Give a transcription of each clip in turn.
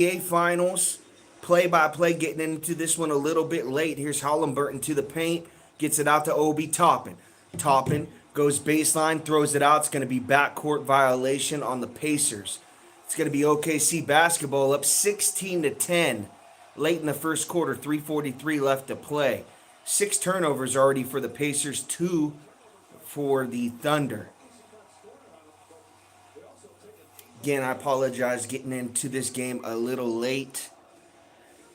NBA Finals. Play-by-play, getting into this one a little bit late. Here's Halliburton to the paint, gets it out to Obi Toppin. Toppin goes baseline, throws it out. It's going to be backcourt violation on the Pacers. It's going to be OKC basketball up 16 to 10 late in the first quarter. 3:43 left to play. 6 turnovers already for the Pacers, 2 for the Thunder. Again, I apologize getting into this game a little late.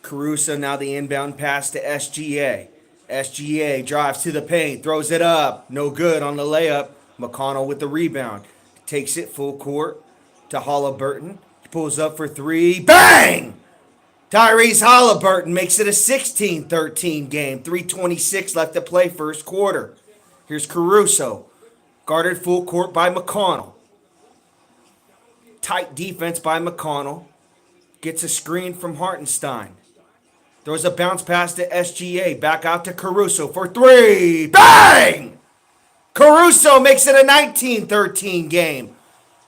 Caruso now the inbound pass to SGA. SGA drives to the paint, throws it up. No good on the layup. McConnell with the rebound. Takes it full court to Halliburton. He pulls up for three. Bang! Tyrese Halliburton makes it a 16-13 game. 3:26 left to play first quarter. Here's Caruso. Guarded full court by McConnell. Tight defense by McConnell. Gets a screen from Hartenstein. Throws a bounce pass to SGA. Back out to Caruso for three. Bang! Caruso makes it a 19-13 game.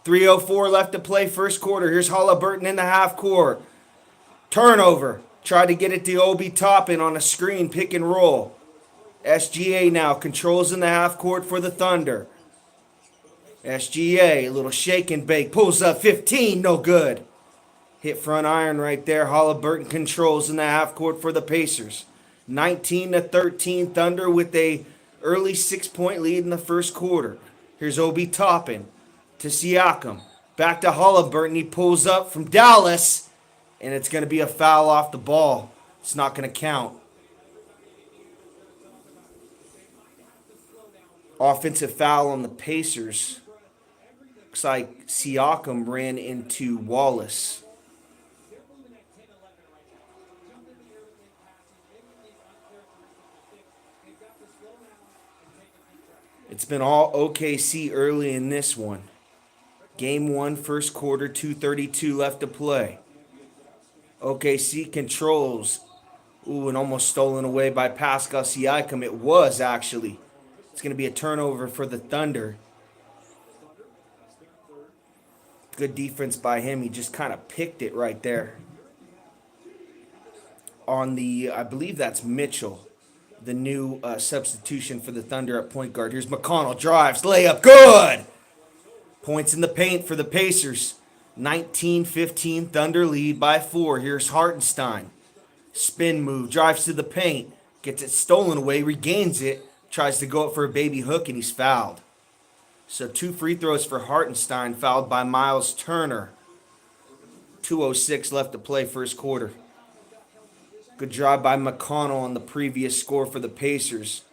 3:04 left to play first quarter. Here's Halliburton in the half court. Turnover. Tried to get it to Obi Toppin on a screen, pick and roll. SGA now controls in the half court for the Thunder. SGA, a little shake and bake. Pulls up 15, no good. Hit front iron right there. Halliburton controls in the half court for the Pacers. 19 to 13 Thunder with a early 6-point lead in the first quarter. Here's Obi Toppin to Siakam. Back to Halliburton. He pulls up from Dallas, and it's going to be a foul off the ball. It's not going to count. Offensive foul on the Pacers. Looks like Siakam ran into Wallace. It's been all OKC early in this one. Game 1, first quarter, 2:32 left to play. OKC controls. Ooh, and almost stolen away by Pascal Siakam. It was, actually. It's going to be a turnover for the Thunder. Good defense by him. He just kind of picked it right there. On the, I believe that's Mitchell, the new substitution for the Thunder at point guard. Here's McConnell, drives, layup, good! Points in the paint for the Pacers. 19-15, Thunder lead by 4. Here's Hartenstein. Spin move, drives to the paint, gets it stolen away, regains it, tries to go up for a baby hook, and he's fouled. So 2 free throws for Hartenstein, fouled by Miles Turner. 2:06 left to play first quarter. Good job by McConnell on the previous score for the Pacers.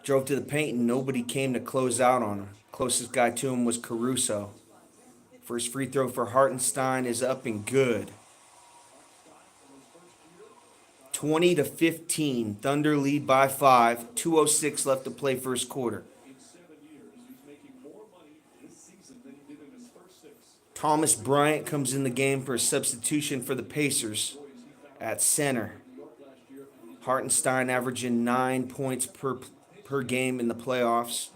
Drove to the paint and nobody came to close out on him. Closest guy to him was Caruso. First free throw for Hartenstein is up and good. 20-15. Thunder lead by 5. 2:06 left to play first quarter. Thomas Bryant comes in the game for a substitution for the Pacers at center. Hartenstein averaging 9 points per game in the playoffs.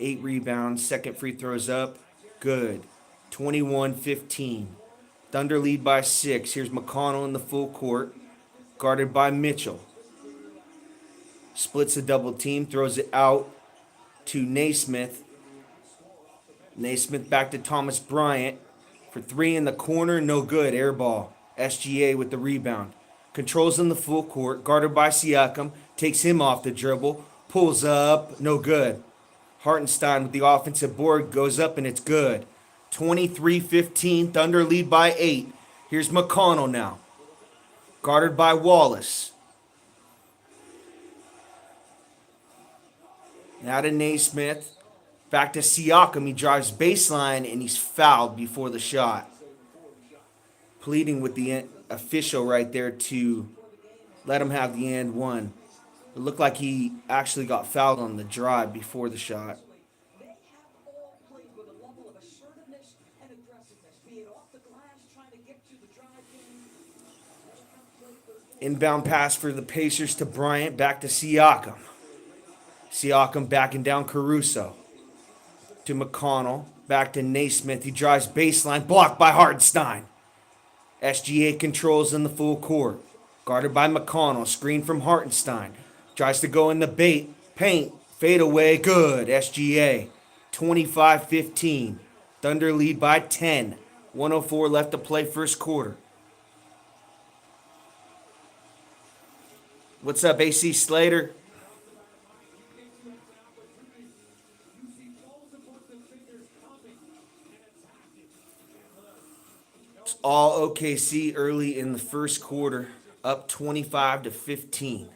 8 rebounds. Second free throws up. Good. 21-15. Thunder lead by 6. Here's McConnell in the full court. Guarded by Mitchell. Splits a double team. Throws it out to Naismith. Naismith back to Thomas Bryant. For 3 in the corner, no good. Air ball. SGA with the rebound. Controls in the full court. Guarded by Siakam. Takes him off the dribble. Pulls up. No good. Hartenstein with the offensive board. Goes up and it's good. 23-15. Thunder lead by 8. Here's McConnell now. Guarded by Wallace. Now to Naismith. Back to Siakam. He drives baseline and he's fouled before the shot. Pleading with the official right there to let him have the and one. It looked like he actually got fouled on the drive before the shot. Inbound pass for the Pacers to Bryant. Back to Siakam. Siakam backing down Caruso. To McConnell. Back to Naismith. He drives baseline. Blocked by Hartenstein. SGA controls in the full court. Guarded by McConnell. Screen from Hartenstein. Tries to go in the paint. Fade away. Good. SGA. 25-15. Thunder lead by 10. 104 left to play first quarter. What's up, AC Slater? It's all OKC early in the first quarter, up 25-15.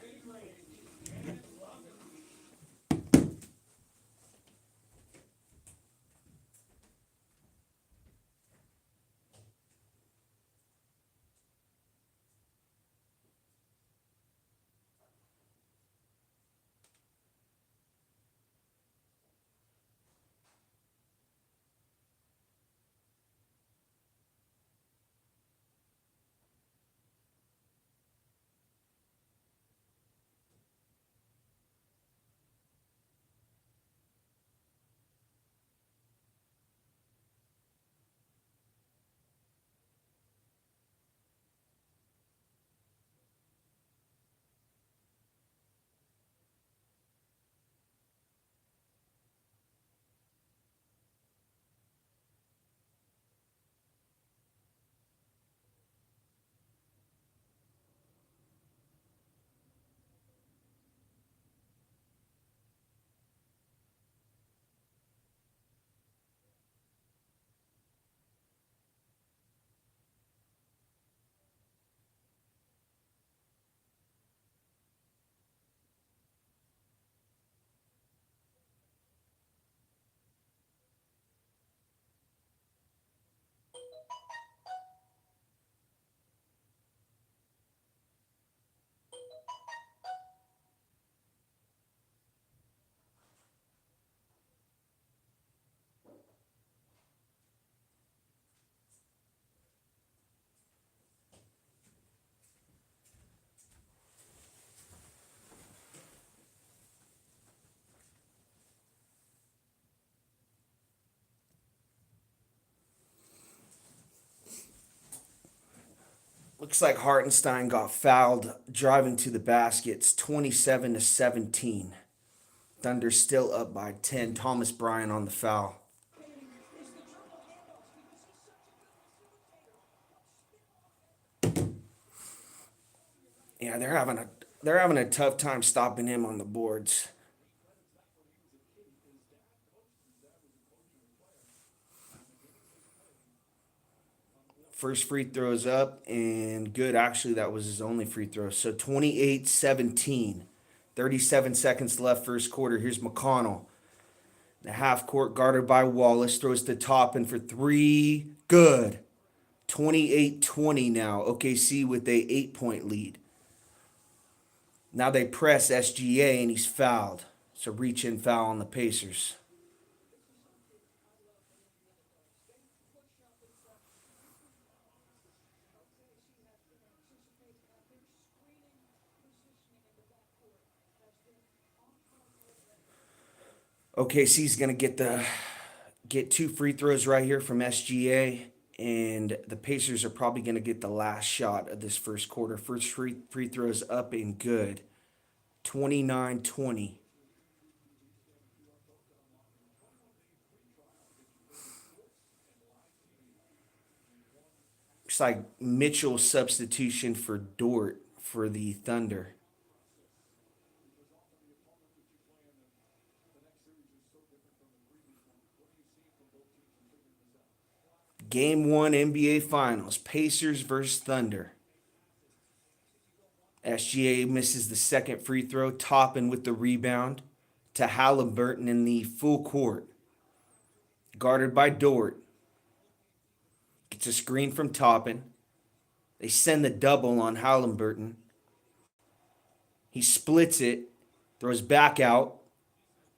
Looks like Hartenstein got fouled driving to the baskets, 27-17. Thunder still up by 10. Thomas Bryant on the foul. Yeah, they're having a tough time stopping him on the boards. First free throws up and good. Actually, that was his only free throw. So 28-17. 37 seconds left first quarter. Here's McConnell. The half court guarded by Wallace. Throws to Toppin for three. Good. 28-20 now. OKC with a 8-point lead. Now they press SGA and he's fouled. It's a reach-in foul on the Pacers. OKC's gonna get two free throws right here from SGA, and the Pacers are probably gonna get the last shot of this first quarter. First free throws up and good. 29-20. Looks like Mitchell's substitution for Dort for the Thunder. Game 1 NBA Finals. Pacers versus Thunder. SGA misses the second free throw. Toppin with the rebound to Halliburton in the full court. Guarded by Dort. Gets a screen from Toppin. They send the double on Halliburton. He splits it, throws back out,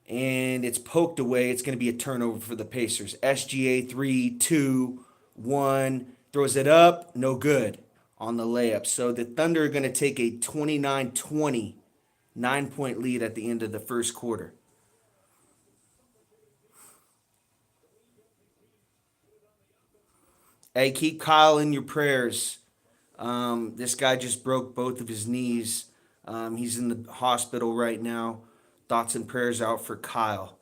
and it's poked away. It's going to be a turnover for the Pacers. SGA 3, 2, 1. Throws it up. No good on the layup. So the Thunder are going to take a 29-20 9-point lead at the end of the first quarter. Hey, keep Kyle in your prayers. This guy just broke both of his knees. He's in the hospital right now. Thoughts and prayers out for Kyle.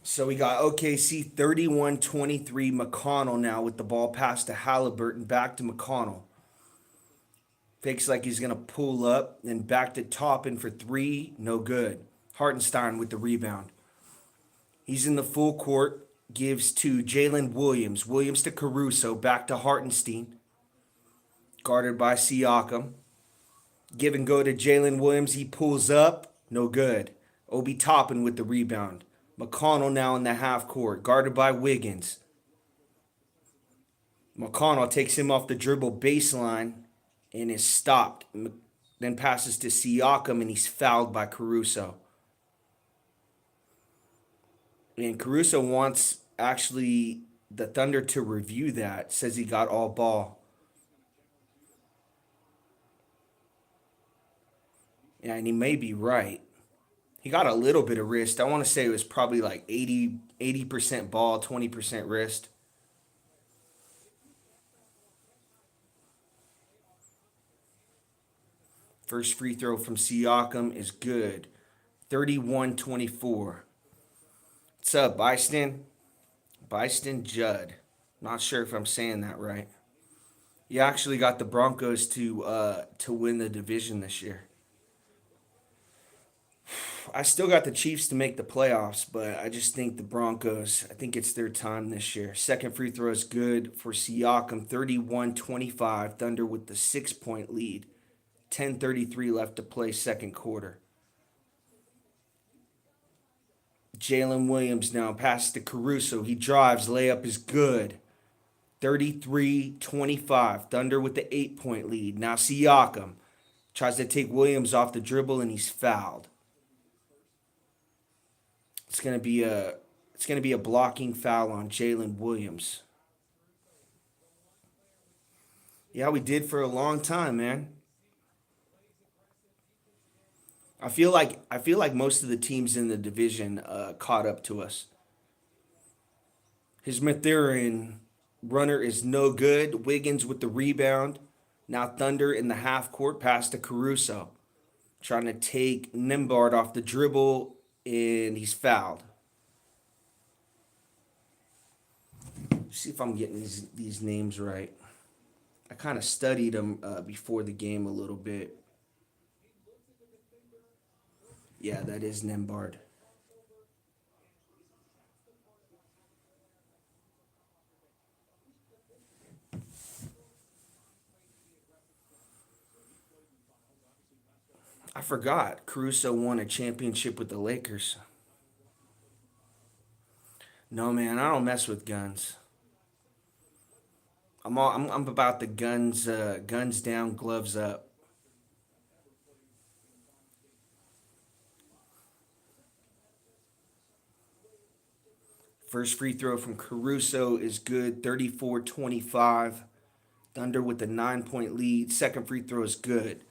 So we got OKC 31-23. McConnell now with the ball pass to Halliburton. Back to McConnell. Fakes like he's going to pull up. Then back to Toppin for three. No good. Hartenstein with the rebound. He's in the full court. Gives to Jalen Williams. Williams to Caruso. Back to Hartenstein. Guarded by Siakam. Give and go to Jalen Williams. He pulls up. No good. Obi Toppin with the rebound. McConnell now in the half court. Guarded by Wiggins. McConnell takes him off the dribble baseline and is stopped. Then passes to Siakam and he's fouled by Caruso. And Caruso wants actually the Thunder to review that. Says he got all ball. Yeah, and he may be right. He got a little bit of wrist. I want to say it was probably like 80% ball, 20% wrist. First free throw from Siakam is good. 31-24. What's up, Byston? Byston Judd. Not sure if I'm saying that right. You actually got the Broncos to win the division this year. I still got the Chiefs to make the playoffs, but I just think the Broncos, I think it's their time this year. Second free throw is good for Siakam, 31-25. Thunder with the 6-point lead. 10:33 left to play second quarter. Jalen Williams now passes to Caruso. He drives, layup is good. 33-25. Thunder with the 8-point lead. Now Siakam tries to take Williams off the dribble and he's fouled. It's gonna be a blocking foul on Jalen Williams. Yeah, we did for a long time, man. I feel like most of the teams in the division caught up to us. His Mathurin runner is no good. Wiggins with the rebound. Now Thunder in the half court pass to Caruso, trying to take Nembhard off the dribble, and he's fouled. See if I'm getting these names right. I kind of studied them before the game a little bit. Yeah, that is Nembhard. I forgot Caruso won a championship with the Lakers. No, man, I don't mess with guns. I'm about the guns down, gloves up. First free throw from Caruso is good, 34-25. Thunder with a 9-point lead. Second free throw is good.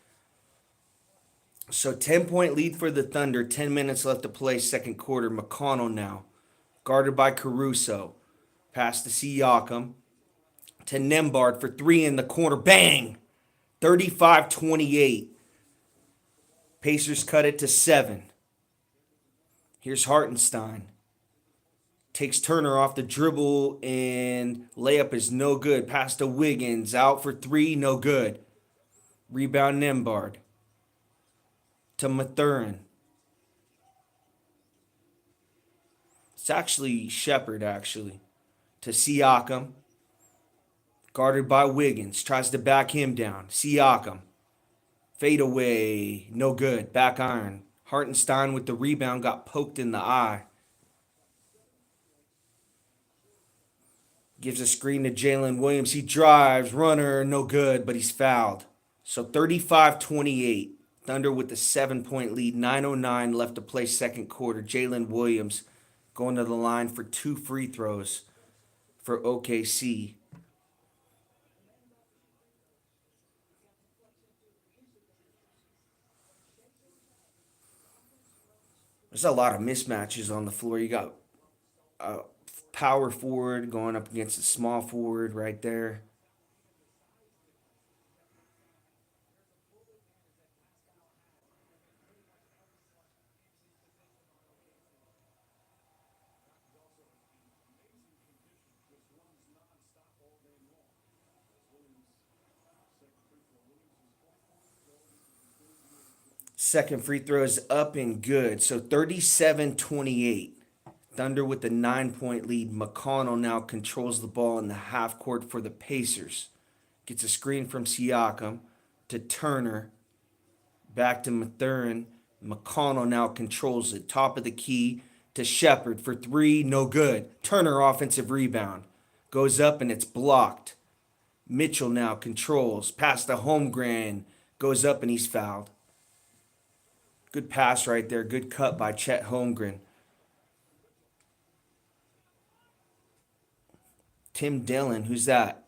So 10-point lead for the Thunder. 10 minutes left to play second quarter. McConnell now guarded by Caruso. Pass to Siakam to Nembhard for three in the corner. Bang! 35-28. Pacers cut it to 7. Here's Hartenstein. Takes Turner off the dribble and layup is no good. Pass to Wiggins. Out for three. No good. Rebound Nembhard to Mathurin. It's actually Shepard, actually. To Siakam. Guarded by Wiggins. Tries to back him down. Siakam. Fade away. No good. Back iron. Hartenstein with the rebound got poked in the eye. Gives a screen to Jalen Williams. He drives. Runner. No good, but he's fouled. So 35-28. Thunder with the 7-point lead. 9:09 left to play second quarter. Jalen Williams going to the line for 2 free throws for OKC. There's a lot of mismatches on the floor. You got a power forward going up against a small forward right there. Second free throw is up and good. So 37-28. Thunder with the 9-point lead. McConnell now controls the ball in the half court for the Pacers. Gets a screen from Siakam to Turner. Back to Mathurin. McConnell now controls it. Top of the key to Shepard for three. No good. Turner offensive rebound. Goes up and it's blocked. Mitchell now controls. Pass to Holmgren. Goes up and he's fouled. Good pass right there. Good cut by Chet Holmgren. Tim Dillon. Who's that?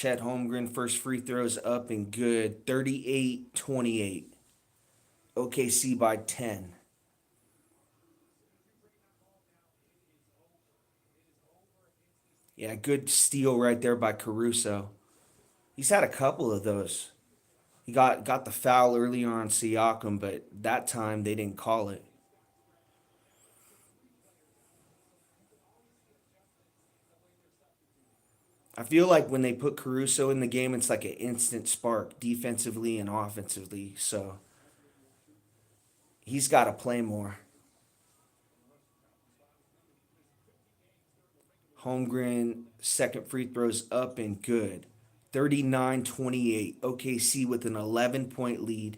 Chet Holmgren, first free throws up and good. 38-28. OKC by 10. Yeah, good steal right there by Caruso. He's had a couple of those. He got the foul earlier on Siakam, but that time they didn't call it. I feel like when they put Caruso in the game, it's like an instant spark defensively and offensively. So he's got to play more. Holmgren, second free throws up and good. 39-28. OKC with an 11-point lead.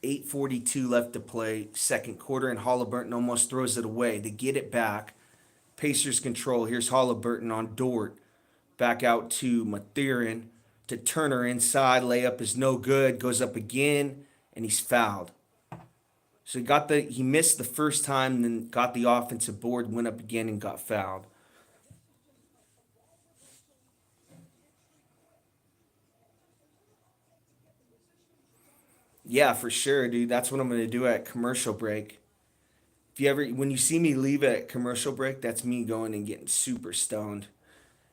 8:42 left to play, second quarter, and Halliburton almost throws it away. They get it back. Pacers control. Here's Halliburton on Dort. Back out to Mathurin to Turner inside. Layup is no good. Goes up again, and he's fouled. So he missed the first time, then got the offensive board, went up again, and got fouled. Yeah, for sure, dude. That's what I'm gonna do at commercial break. If you ever, when you see me leave at commercial break, that's me going and getting super stoned.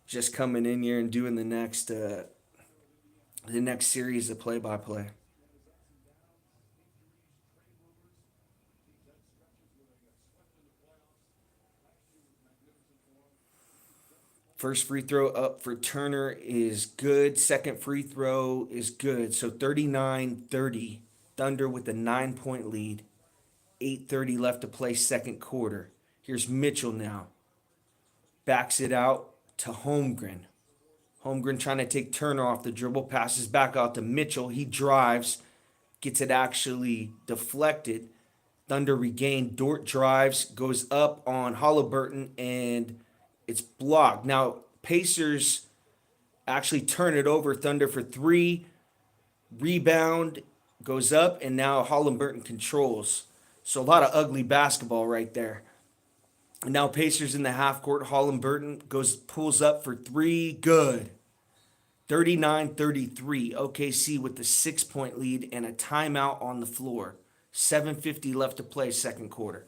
Just coming in here and doing the next series of play by play. First free throw up for Turner is good. Second free throw is good. So 39-30. Thunder with a 9-point lead. 8:30 left to play second quarter. Here's Mitchell now. Backs it out to Holmgren. Holmgren trying to take Turner off the dribble. Passes back out to Mitchell. He drives. Gets it actually deflected. Thunder regained. Dort drives. Goes up on Halliburton and it's blocked. Now, Pacers actually turn it over. Thunder for three. Rebound goes up, and now Halliburton controls. So a lot of ugly basketball right there. And now Pacers in the half court. Halliburton pulls up for three. Good. 39-33. OKC with the 6-point lead and a timeout on the floor. 7:50 left to play second quarter.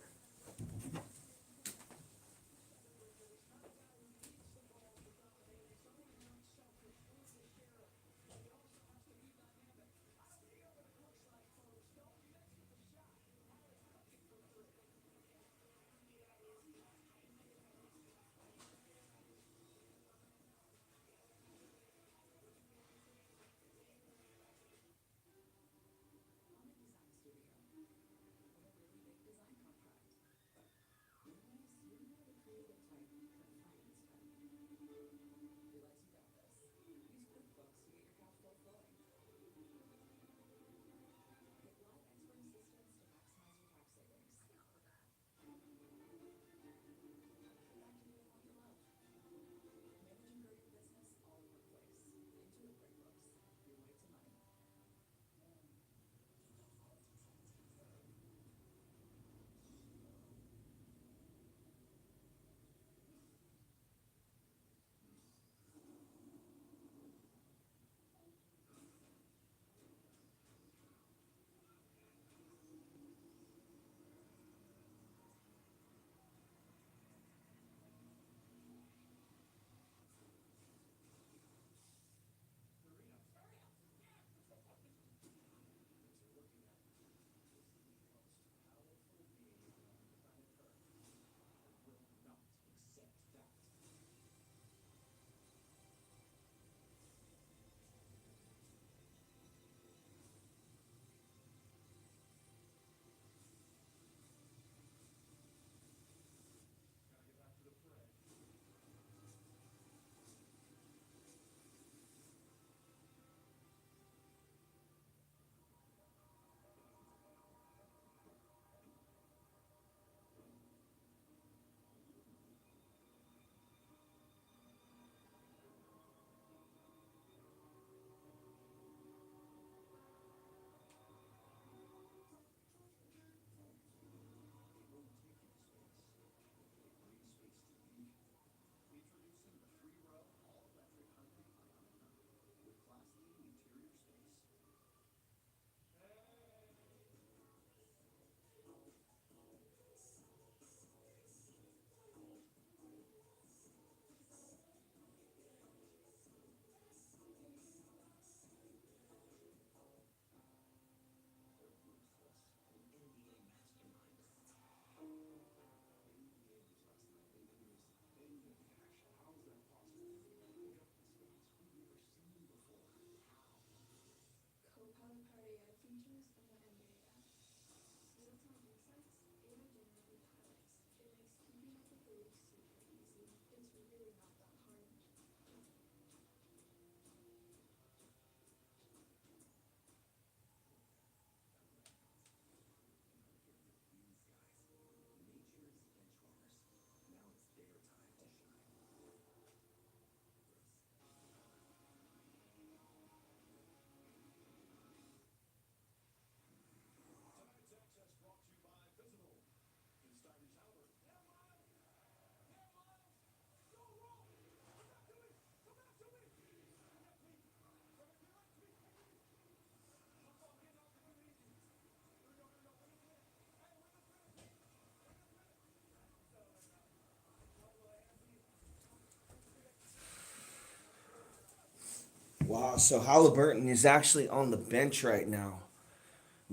Wow, so Halliburton is actually on the bench right now.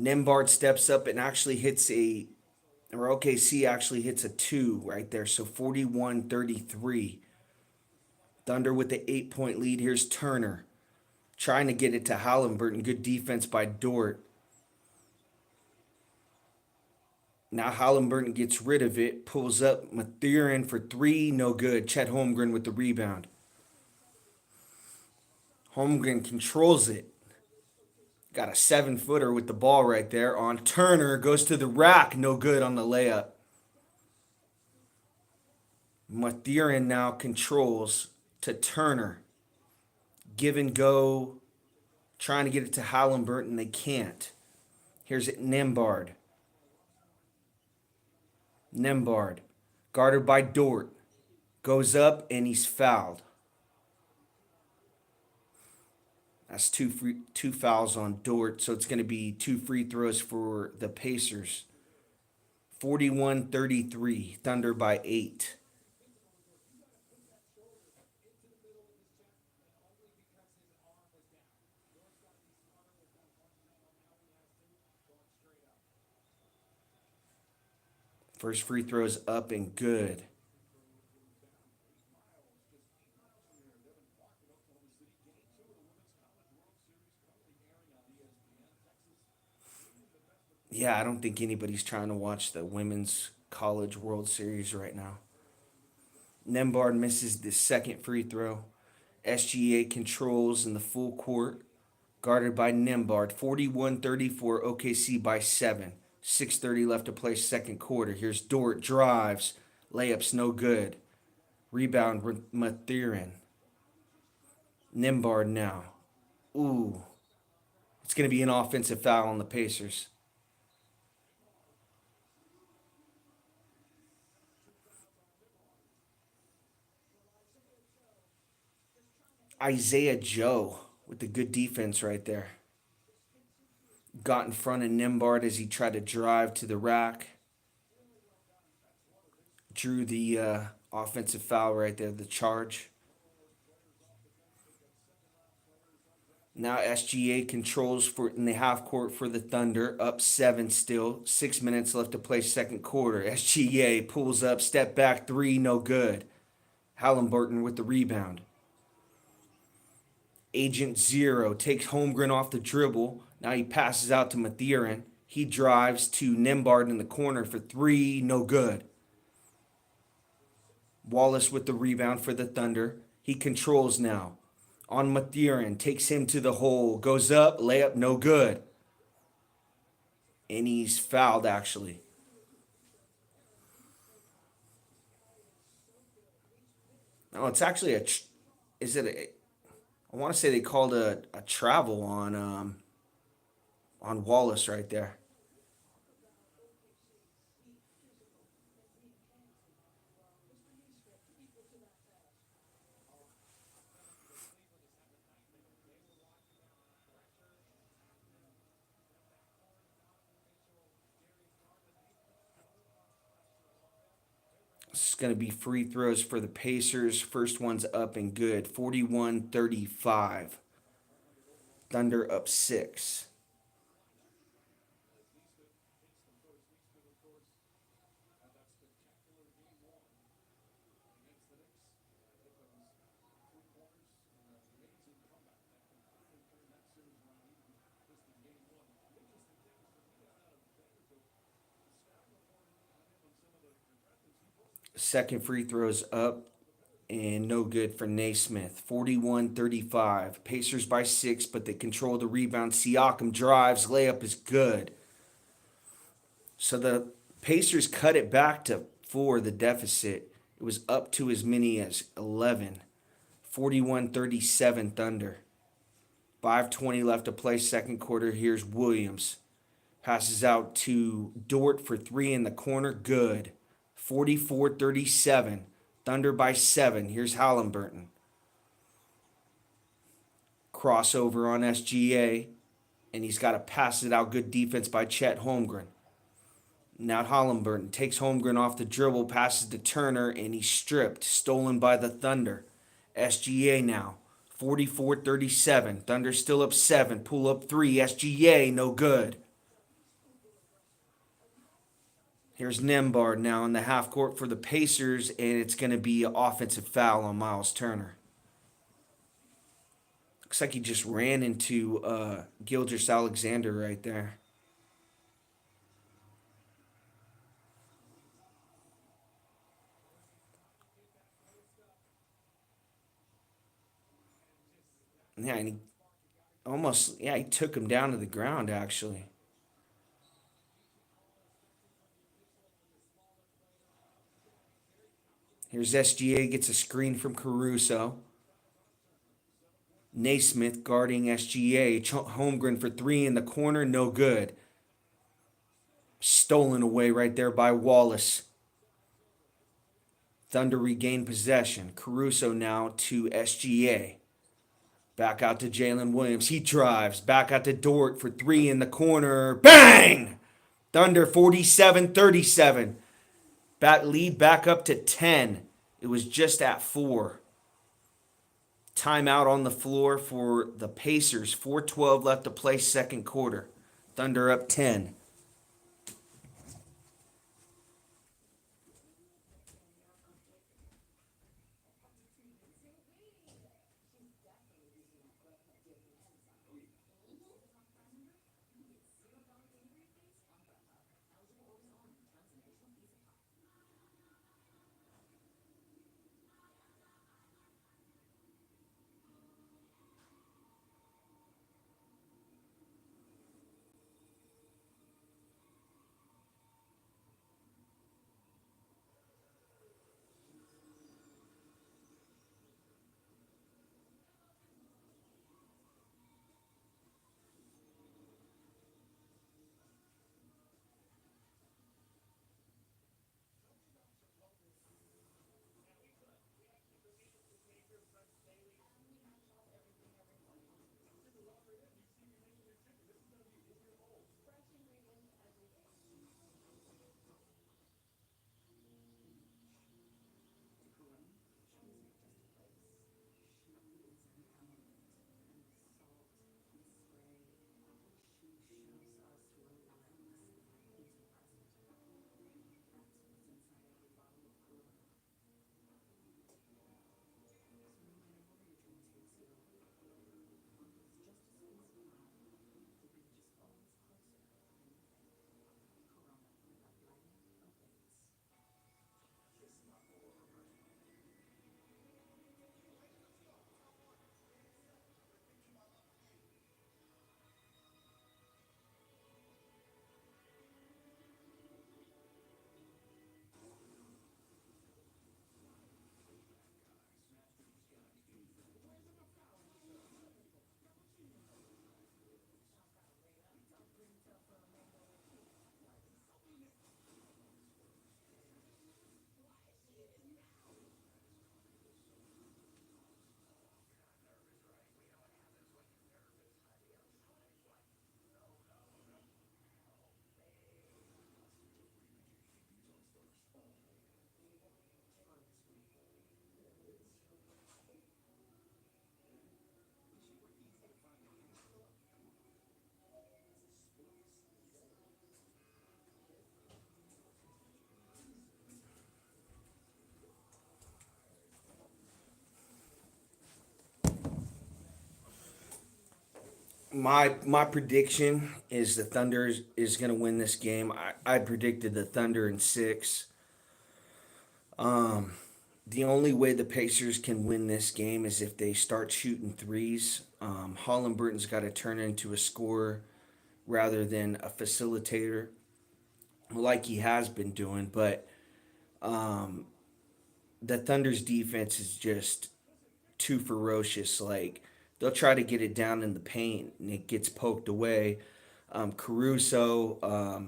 Nembard steps up and actually hits or OKC actually hits a two right there. So 41-33. Thunder with the 8-point lead. Here's Turner trying to get it to Halliburton. Good defense by Dort. Now Halliburton gets rid of it, pulls up Mathurin for three, no good. Chet Holmgren with the rebound. Holmgren controls it. Got a 7-footer with the ball right there on Turner. Goes to the rack, no good on the layup. Mathurin now controls to Turner. Give and go, trying to get it to Halliburton. They can't. Here's it, Nembard. Nembard, guarded by Dort. Goes up and he's fouled. That's two fouls on Dort, so it's going to be 2 free throws for the Pacers. 41-33, Thunder by 8. First free throw is up and good. Yeah, I don't think anybody's trying to watch the Women's College World Series right now. Nembard misses the second free throw. SGA controls in the full court, guarded by Nembard. 41-34, OKC by 7. 6:30 left to play second quarter. Here's Dort, drives. Layup's no good. Rebound, Mathurin. Nembard now. Ooh. It's going to be an offensive foul on the Pacers. Isaiah Joe with the good defense right there. Got in front of Nembard as he tried to drive to the rack. Drew the offensive foul right there, the charge. Now SGA controls for in the half court for the Thunder, up 7 still. 6 minutes left to play second quarter. SGA pulls up, step back 3, no good. Halliburton with the rebound. Agent Zero takes Holmgren off the dribble. Now he passes out to Mathurin. He drives to Nembard in the corner for 3, no good. Wallace with the rebound for the Thunder. He controls now. On Mathurin, takes him to the hole, goes up, layup, no good. And he's fouled, actually. No, it's actually is it I want to say they called a travel on Wallace right there. It's going to be free throws for the Pacers. First one's up and good. 41-35. Thunder up 6. Second free throws up and no good for Naismith. 41-35. Pacers by 6, but they control the rebound. Siakam drives. Layup is good. So the Pacers cut it back to 4, the deficit. It was up to as many as 11. 41-37 Thunder. 5:20 left to play second quarter. Here's Williams. Passes out to Dort for 3 in the corner. Good. 44-37. Thunder by 7. Here's Halliburton. Crossover on SGA. And he's got to pass it out. Good defense by Chet Holmgren. Now Halliburton takes Holmgren off the dribble, passes to Turner, and he's stripped. Stolen by the Thunder. SGA now. 44-37. Thunder still up 7. Pull up 3. SGA, no good. Here's Nembhard now in the half court for the Pacers, and it's going to be an offensive foul on Miles Turner. Looks like he just ran into Gilgeous Alexander right there. Yeah, and he took him down to the ground, actually. Here's SGA, gets a screen from Caruso. Naismith guarding SGA. Holmgren for 3 in the corner, no good. Stolen away right there by Wallace. Thunder regain possession. Caruso now to SGA. Back out to Jalen Williams. He drives. Back out to Dort for 3 in the corner. Bang! Thunder 47-37. Lead back up to 10. It was just at 4. Timeout on the floor for the Pacers. 4:12 left to play, second quarter. Thunder up 10. My prediction is the Thunder is going to win this game. I predicted the Thunder in 6. The only way the Pacers can win this game is if they start shooting threes. Holland Burton's got to turn into a scorer rather than a facilitator like he has been doing. But the Thunder's defense is just too ferocious. Like, they'll try to get it down in the paint and it gets poked away. Caruso,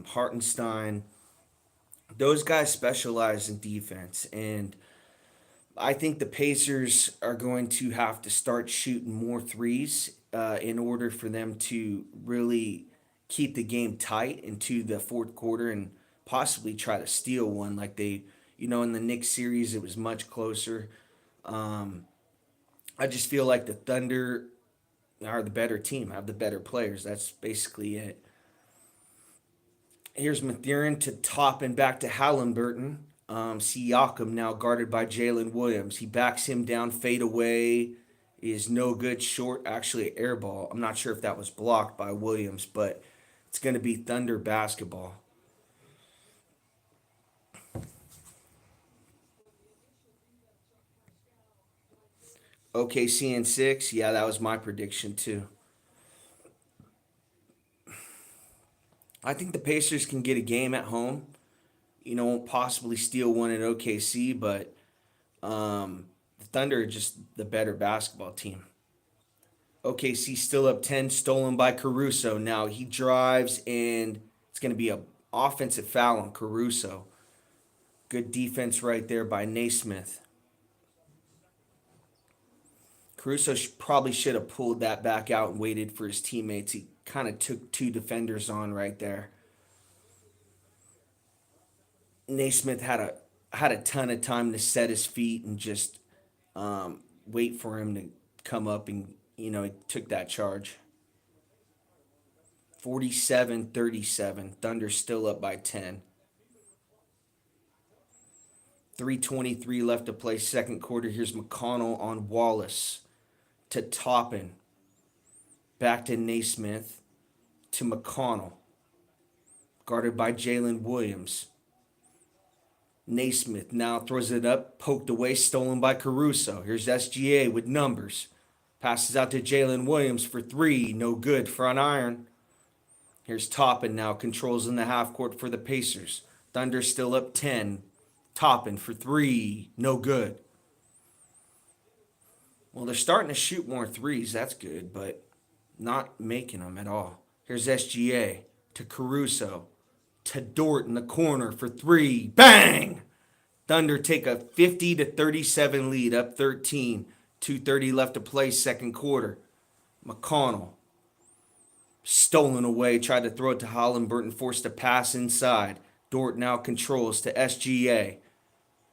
Hartenstein, those guys specialize in defense. And I think the Pacers are going to have to start shooting more threes in order for them to really keep the game tight into the fourth quarter and possibly try to steal one like they, in the Knicks series, it was much closer. Um, I just feel like the Thunder are the better team, have the better players. That's basically it. Here's Mathurin to top and back to Halliburton. Siakam now guarded by Jalen Williams. He backs him down, fade away is no good. Short, actually, air ball. I'm not sure if that was blocked by Williams, but it's going to be Thunder basketball. OKC in six. Yeah, that was my prediction too. I think the Pacers can get a game at home. Possibly steal one at OKC, but the Thunder are just the better basketball team. OKC still up 10, stolen by Caruso. Now he drives, and it's going to be a offensive foul on Caruso. Good defense right there by Naismith. Caruso probably should have pulled that back out and waited for his teammates. He kind of took two defenders on right there. Naismith had a ton of time to set his feet and just wait for him to come up, and he took that charge. 47-37. Thunder still up by 10. 3:23 left to play second quarter. Here's McConnell on Wallace to Toppin. Back to Naismith to McConnell. Guarded by Jalen Williams. Naismith now throws it up, poked away, stolen by Caruso. Here's SGA with numbers. Passes out to Jalen Williams for three. No good. Front iron. Here's Toppin now. Controls in the half court for the Pacers. Thunder still up 10. Toppin for three. No good. Well, they're starting to shoot more threes. That's good, but not making them at all. Here's SGA to Caruso to Dort in the corner for three. Bang! Thunder take a 50-37 lead, up 13. 2:30 left to play second quarter. McConnell stolen away, tried to throw it to Halliburton, forced to pass inside. Dort now controls to SGA.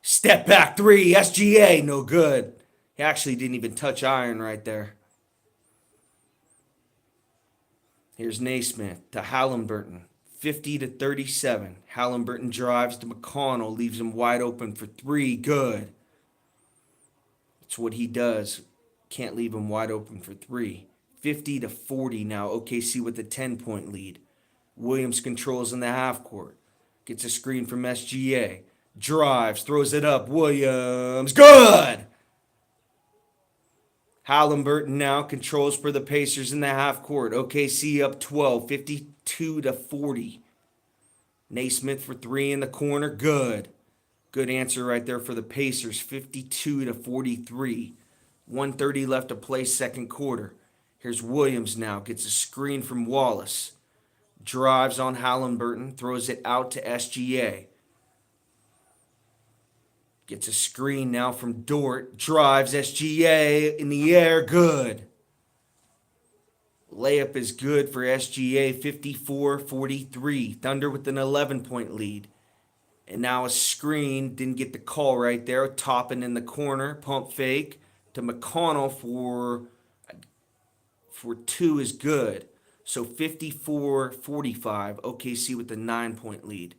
Step back three, SGA, no good. He actually didn't even touch iron right there. Here's Naismith to Halliburton. 50-37. Halliburton drives to McConnell, leaves him wide open for three. Good. That's what he does. Can't leave him wide open for three. 50-40 now. OKC with a 10-point lead. Williams controls in the half court. Gets a screen from SGA. Drives, throws it up. Williams, good! Halliburton now controls for the Pacers in the half court. OKC up 12, 52-40. Naismith for three in the corner, good. Good answer right there for the Pacers, 52-43. 1:30 left to play second quarter. Here's Williams now, gets a screen from Wallace. Drives on Halliburton, throws it out to SGA. Gets a screen now from Dort. Drives SGA in the air. Good. Layup is good for SGA. 54-43. Thunder with an 11-point lead. And now a screen. Didn't get the call right there. Toppin in the corner. Pump fake to McConnell for two is good. So 54-45. OKC with a 9-point lead.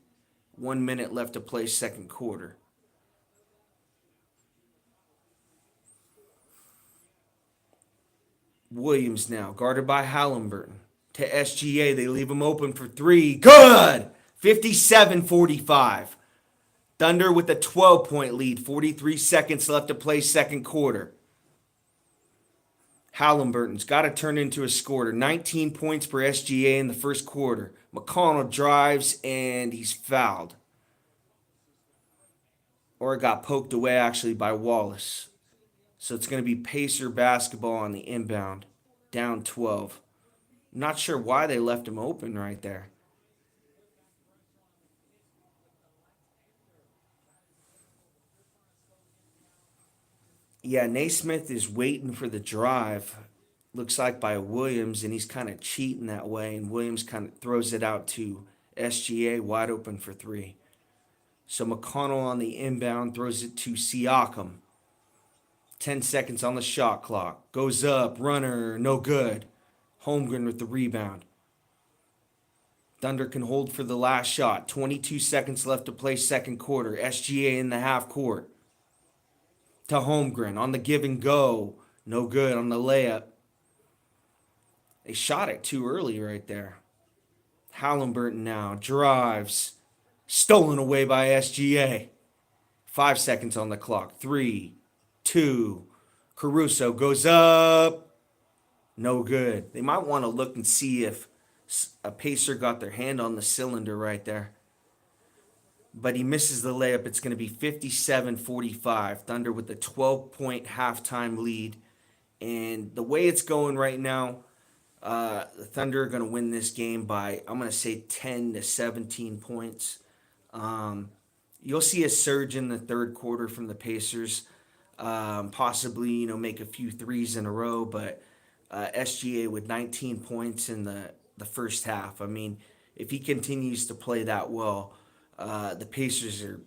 1 minute left to play second quarter. Williams now, guarded by Halliburton. To SGA, they leave him open for three. Good! 57-45. Thunder with a 12-point lead. 43 seconds left to play second quarter. Halliburton's got to turn into a scorer. 19 points for SGA in the first quarter. McConnell drives, and he's fouled. Or got poked away, actually, by Wallace. So it's going to be Pacer basketball on the inbound, down 12. I'm not sure why they left him open right there. Yeah, Naismith is waiting for the drive. Looks like by Williams, and he's kind of cheating that way. And Williams kind of throws it out to SGA, wide open for three. So McConnell on the inbound throws it to Siakam. 10 seconds on the shot clock. Goes up, runner, no good. Holmgren with the rebound. Thunder can hold for the last shot. 22 seconds left to play second quarter. SGA in the half court. To Holmgren on the give and go. No good on the layup. They shot it too early right there. Halliburton now drives. Stolen away by SGA. 5 seconds on the clock. 3, 2. Caruso goes up. No good. They might want to look and see if a Pacer got their hand on the cylinder right there. But he misses the layup. It's going to be 57-45. Thunder with a 12-point halftime lead. And the way it's going right now, the Thunder are going to win this game by, I'm going to say, 10 to 17 points. You'll see a surge in the third quarter from the Pacers. Possibly, make a few threes in a row. But SGA with 19 points in the first half. I mean, if he continues to play that well, the Pacers are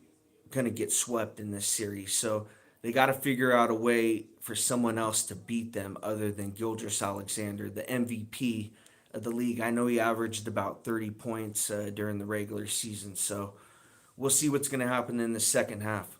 going to get swept in this series. So they got to figure out a way for someone else to beat them other than Gilgeous-Alexander, the MVP of the league. I know he averaged about 30 points during the regular season. So we'll see what's going to happen in the second half.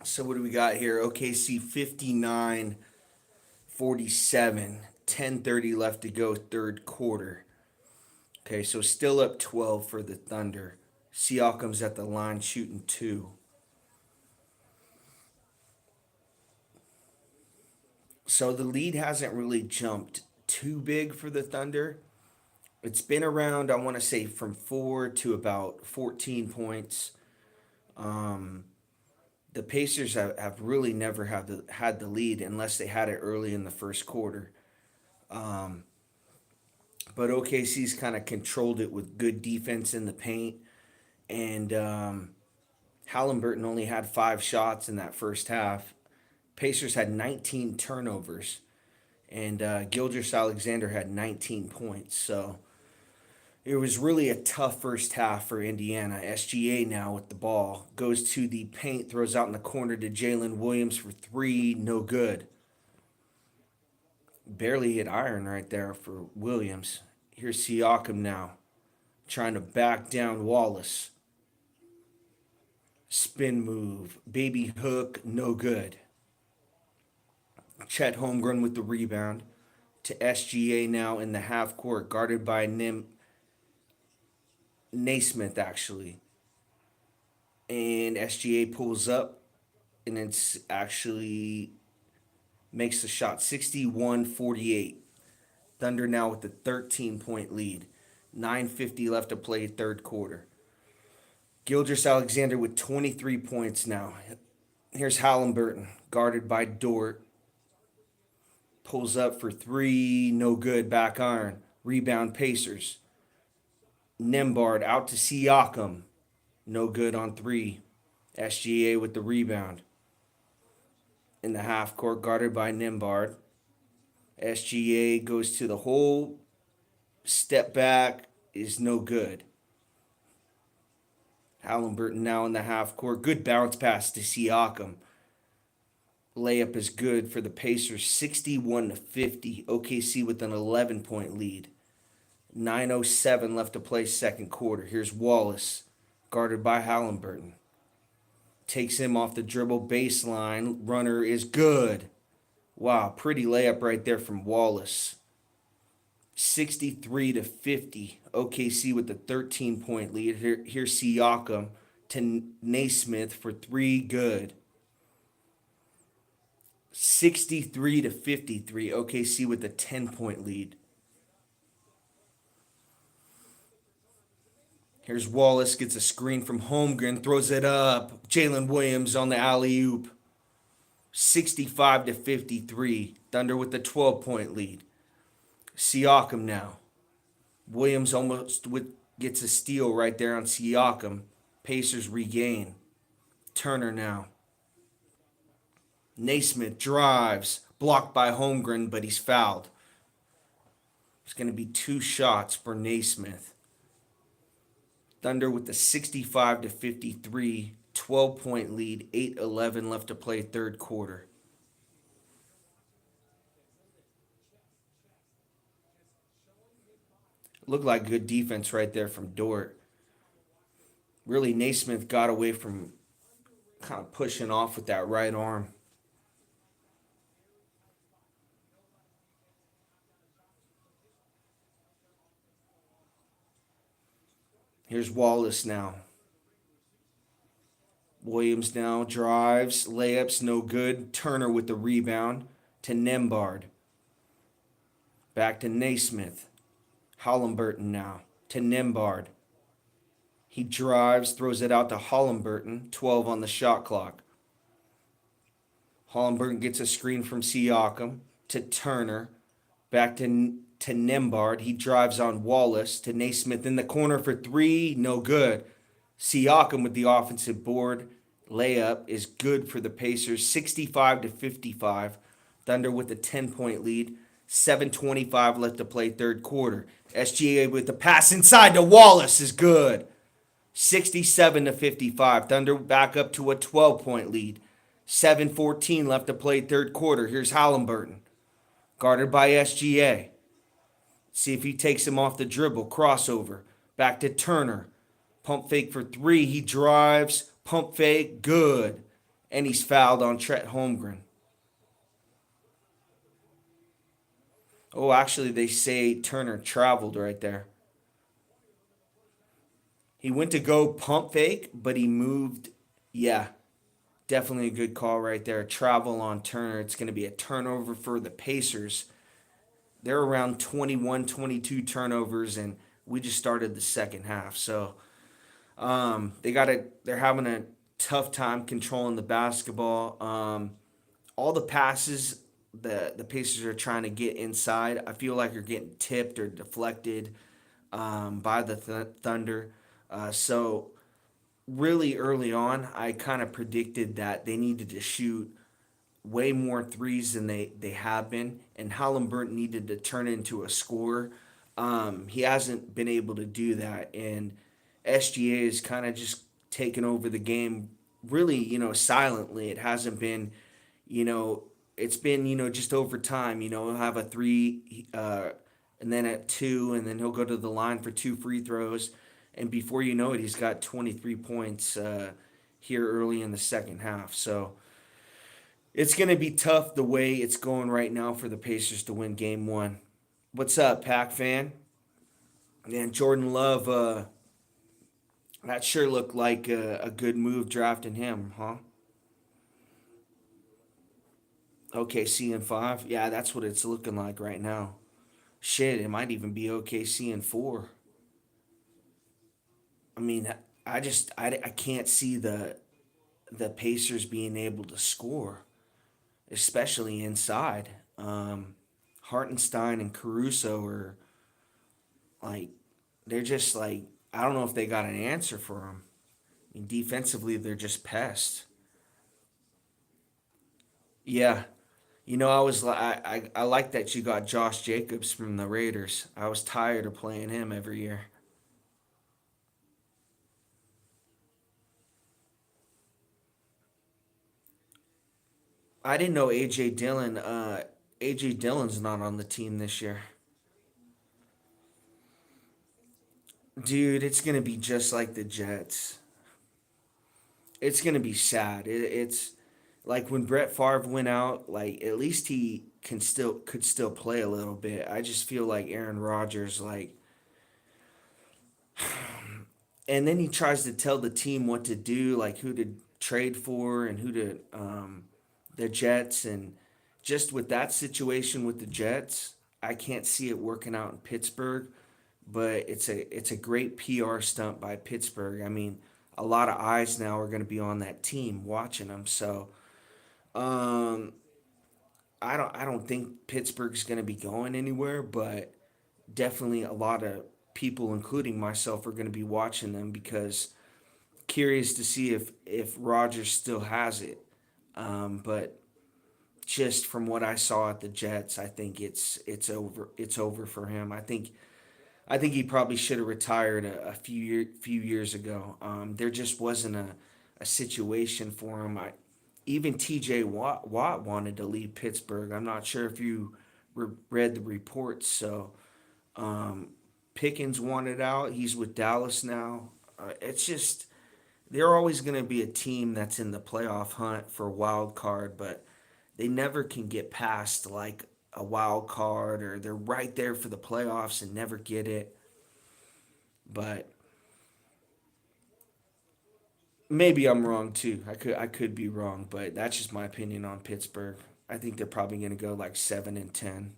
So what do we got here? OKC 59-47. 10:30 left to go, third quarter. Okay, so still up 12 for the Thunder. Siakam's at the line shooting two. So the lead hasn't really jumped too big for the Thunder. It's been around, I want to say, from 4 to about 14 points. Um, the Pacers have really never had the lead unless they had it early in the first quarter. Um, but OKC's kind of controlled it with good defense in the paint. And Halliburton only had 5 shots in that first half. Pacers had 19 turnovers. And Gilgeous-Alexander had 19 points. So it was really a tough first half for Indiana. SGA now with the ball. Goes to the paint, throws out in the corner to Jalen Williams for three. No good. Barely hit iron right there for Williams. Here's Siakam now. Trying to back down Wallace. Spin move. Baby hook. No good. Chet Holmgren with the rebound. To SGA now in the half court. Guarded by Naismith, actually. And SGA pulls up. And it's actually makes the shot 61-48. Thunder now with the 13-point lead. 9:50 left to play, third quarter. Gilgeous-Alexander with 23 points now. Here's Halliburton, guarded by Dort. Pulls up for three, no good, back iron. Rebound Pacers. Nembhard out to Siakam. No good on three. SGA with the rebound. In the half court, guarded by Nembhard. SGA goes to the hole. Step back is no good. Halliburton now in the half court. Good bounce pass to Siakam. Layup is good for the Pacers. 61-50. OKC with an 11-point lead. 9:07 left to play, second quarter. Here's Wallace, guarded by Halliburton. Takes him off the dribble baseline. Runner is good. Wow, pretty layup right there from Wallace. 63-50. OKC with the 13-point lead. Here's Siakam to Naismith for three, good. 63-53. OKC with the 10-point lead. Here's Wallace, gets a screen from Holmgren, throws it up. Jalen Williams on the alley-oop. 65-53. Thunder with the 12-point lead. Siakam now. Williams gets a steal right there on Siakam. Pacers regain. Turner now. Naismith drives. Blocked by Holmgren, but he's fouled. There's going to be 2 shots for Naismith. Thunder with the 65-53, 12-point lead, 8:11 left to play, third quarter. Looked like good defense right there from Dort. Really, Naismith got away from kind of pushing off with that right arm. Here's Wallace now. Williams now drives, layups, no good. Turner with the rebound to Nembhard. Back to Naismith. Halliburton now to Nembhard. He drives, throws it out to Halliburton. 12 on the shot clock. Halliburton gets a screen from Siakam to Turner. Back to Nembhard. He drives on Wallace to Naismith in the corner for three. No good. Siakam with the offensive board. Layup is good for the Pacers. 65-55. Thunder with a 10-point lead. 7:25 left to play, third quarter. SGA with the pass inside to Wallace is good. 67-55. Thunder back up to a 12-point lead. 7:14 left to play, third quarter. Here's Halliburton, guarded by SGA. See if he takes him off the dribble. Crossover. Back to Turner. Pump fake for three. He drives. Pump fake. Good. And he's fouled on Trent Holmgren. Oh, actually, they say Turner traveled right there. He went to go pump fake, but he moved. Yeah, definitely a good call right there. Travel on Turner. It's going to be a turnover for the Pacers. They're around 21, 22 turnovers, and we just started the second half. So they're having a tough time controlling the basketball. All the passes the Pacers are trying to get inside, I feel like are getting tipped or deflected by the Thunder. So really early on, I kind of predicted that they needed to shoot way more threes than they have been, and Halliburton needed to turn into a scorer. He hasn't been able to do that, and SGA is kind of just taken over the game really, silently. It hasn't been, you know, it's been, just over time. He'll have a three, and then at two, and then he'll go to the line for two free throws, and before you know it, he's got 23 points here early in the second half. So it's going to be tough the way it's going right now for the Pacers to win game one. What's up, Pack fan? And Jordan Love, that sure looked like a good move drafting him, huh? OKC in five? Yeah, that's what it's looking like right now. Shit, it might even be OKC in four. I mean, I can't see the Pacers being able to score, especially inside. Hartenstein and Caruso are like, they're just like, I don't know if they got an answer for them. I mean, defensively, they're just pests. Yeah, I like that you got Josh Jacobs from the Raiders. I was tired of playing him every year. I didn't know AJ Dillon. AJ Dillon's not on the team this year, dude. It's gonna be just like the Jets. It's gonna be sad. It's like when Brett Favre went out. Like at least he could still play a little bit. I just feel like Aaron Rodgers like, and then he tries to tell the team what to do, like who to trade for and who to the Jets, and just with that situation with the Jets, I can't see it working out in Pittsburgh. But it's a great PR stunt by Pittsburgh. I mean, a lot of eyes now are going to be on that team watching them. So um, I don't think Pittsburgh's going to be going anywhere, but definitely a lot of people, including myself, are going to be watching them because curious to see if Rodgers still has it. But just from what I saw at the Jets, I think it's over. It's over for him. I think he probably should have retired a few years ago. There just wasn't a situation for him. Even T.J. Watt wanted to leave Pittsburgh. I'm not sure if you read the reports. So Pickens wanted out. He's with Dallas now. It's just they're always going to be a team that's in the playoff hunt for a wild card, but they never can get past like a wild card, or they're right there for the playoffs and never get it. But maybe I'm wrong too. I could be wrong, but that's just my opinion on Pittsburgh. I think they're probably going to go like 7-10.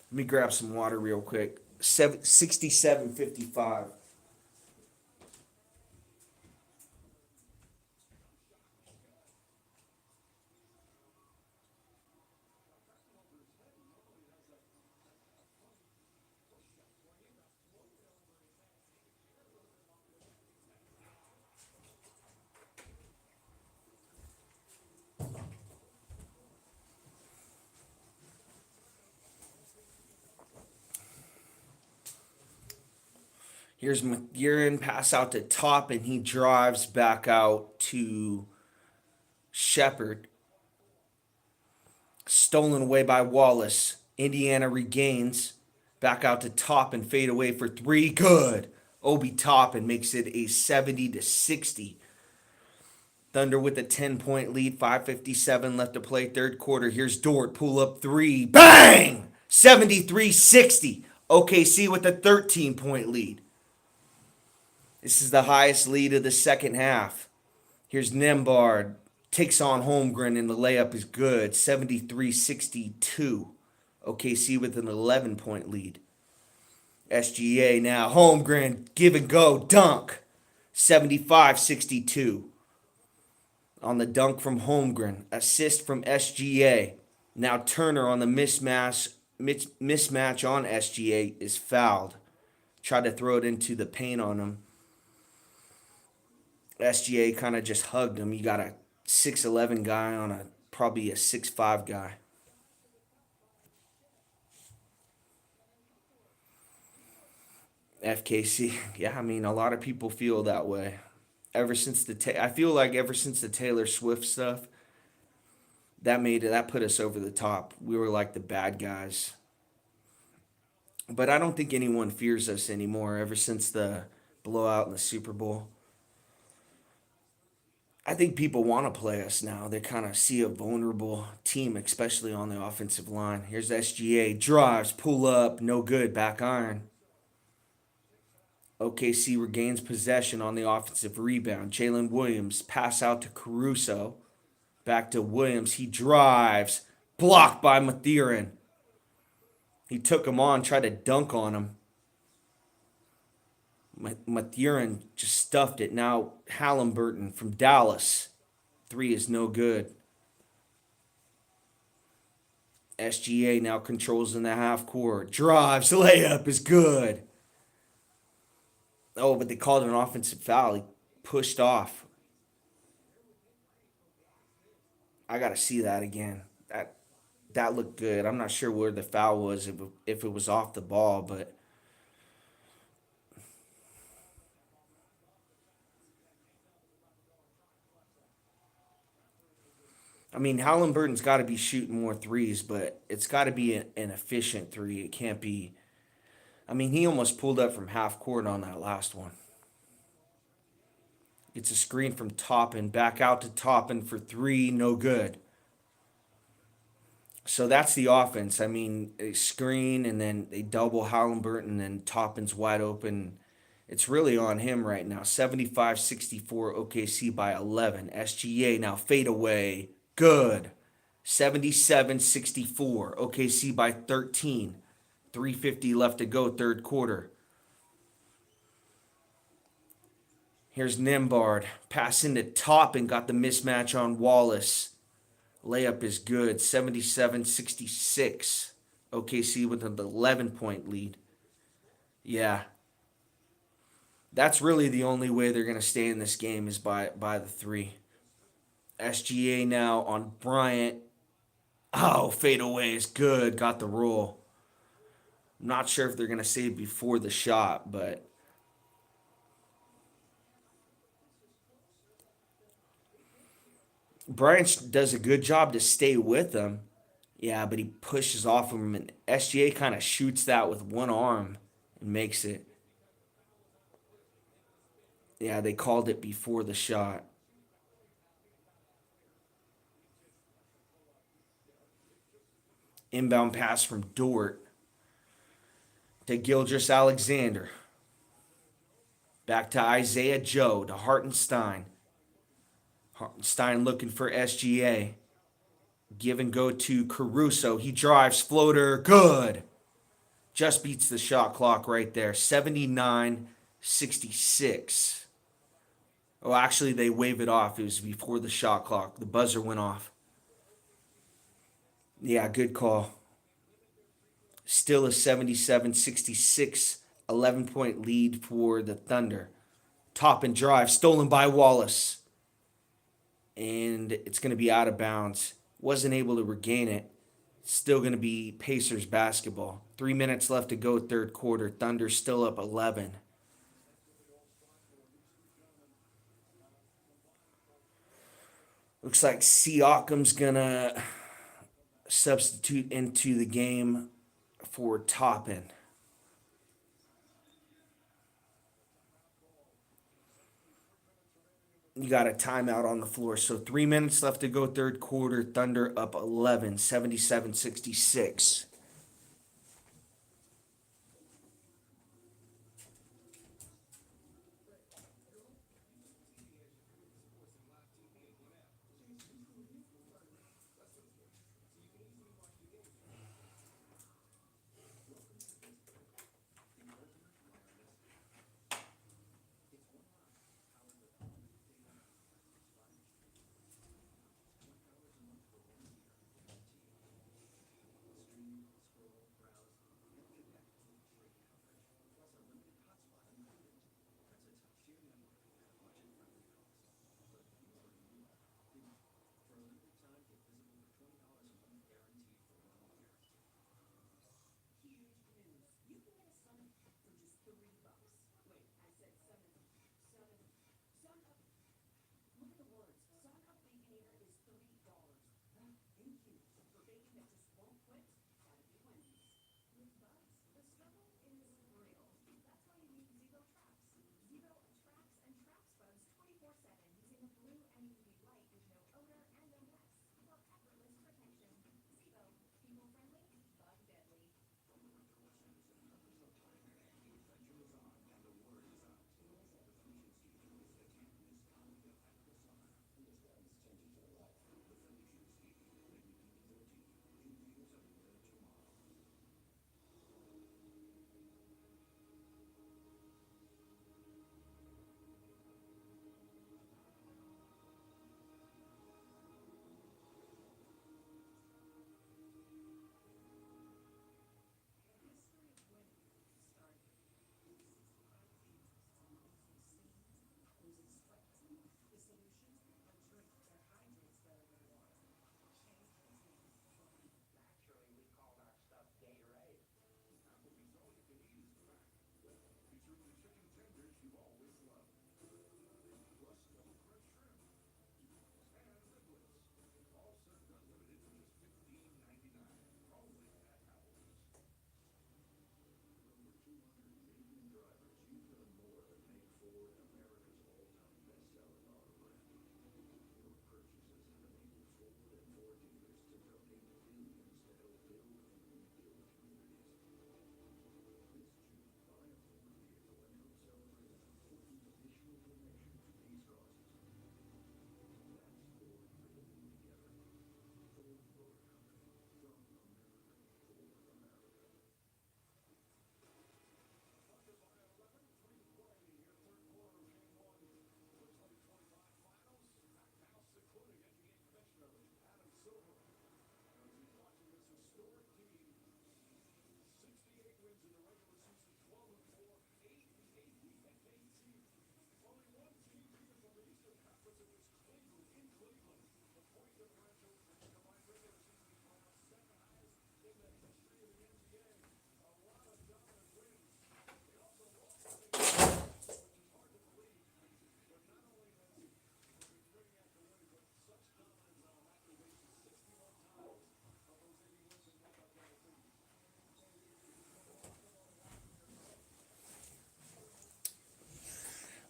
Let me grab some water real quick. 67-55. Here's McGuirin, pass out to Top, and he drives back out to Shepard. Stolen away by Wallace. Indiana regains. Back out to Top and fade away for three. Good. Obi Toppin makes it a 70-60. Thunder with a 10-point lead, 5:57 left to play, third quarter. Here's Dort, pull up three, bang! 73-60. OKC with a 13-point lead. This is the highest lead of the second half. Here's Nembhard, takes on Holmgren, and the layup is good, 73-62. OKC with an 11-point lead. SGA now, Holmgren, give and go, dunk, 75-62. On the dunk from Holmgren, assist from SGA. Now Turner on the mismatch on SGA is fouled. Tried to throw it into the paint on him. SGA kind of just hugged him. You got a 6'11 guy on probably a 6'5 guy. FKC, yeah, I mean, a lot of people feel that way. I feel like ever since the Taylor Swift stuff, that put us over the top. We were like the bad guys. But I don't think anyone fears us anymore ever since the blowout in the Super Bowl. I think people want to play us now. They kind of see a vulnerable team, especially on the offensive line. Here's SGA, drives, pull up, no good, back iron. OKC regains possession on the offensive rebound. Jalen Williams, pass out to Caruso. Back to Williams. He drives. Blocked by Mathurin. He took him on, tried to dunk on him. Mathurin just stuffed it. Now Halliburton from Dallas. Three is no good. SGA now controls in the half court. Drives. Layup is good. Oh, but they called an offensive foul. He pushed off. I got to see that again. That looked good. I'm not sure where the foul was, if it was off the ball, but I mean, Halliburton's got to be shooting more threes, but it's got to be an efficient three. It can't be. I mean, he almost pulled up from half court on that last one. Gets a screen from Toppin, back out to Toppin for three, no good. So that's the offense. I mean, they screen and then they double Halliburton and then Toppin's wide open. It's really on him right now. 75-64 OKC by 11. SGA now fade away. Good. 77-64 OKC by 13. 3:50 left to go, third quarter. Here's Nembhard. Pass into Toppin, got the mismatch on Wallace. Layup is good. 77-66. OKC with an 11-point lead. Yeah. That's really the only way they're going to stay in this game is by the three. SGA now on Bryant. Oh, fade away is good. Got the roll. I'm not sure if they're going to say before the shot, but Bryant does a good job to stay with him. Yeah, but he pushes off him, and SGA kind of shoots that with one arm and makes it. Yeah, they called it before the shot. Inbound pass from Dort to Gilgeous Alexander. Back to Isaiah Joe to Hartenstein. Hartenstein looking for SGA. Give and go to Caruso. He drives, floater, good. Just beats the shot clock right there. 79-66. Oh, actually, they wave it off. It was before the shot clock. The buzzer went off. Yeah, good call. Still a 77-66, 11-point lead for the Thunder. Toppin drive, stolen by Wallace. And it's going to be out of bounds. Wasn't able to regain it. Still going to be Pacers basketball. 3 minutes left to go, third quarter. Thunder still up 11. Looks like Siakam's going to substitute into the game for Toppin. You got a timeout on the floor. So 3 minutes left to go, third quarter. Thunder up 11, 77-66.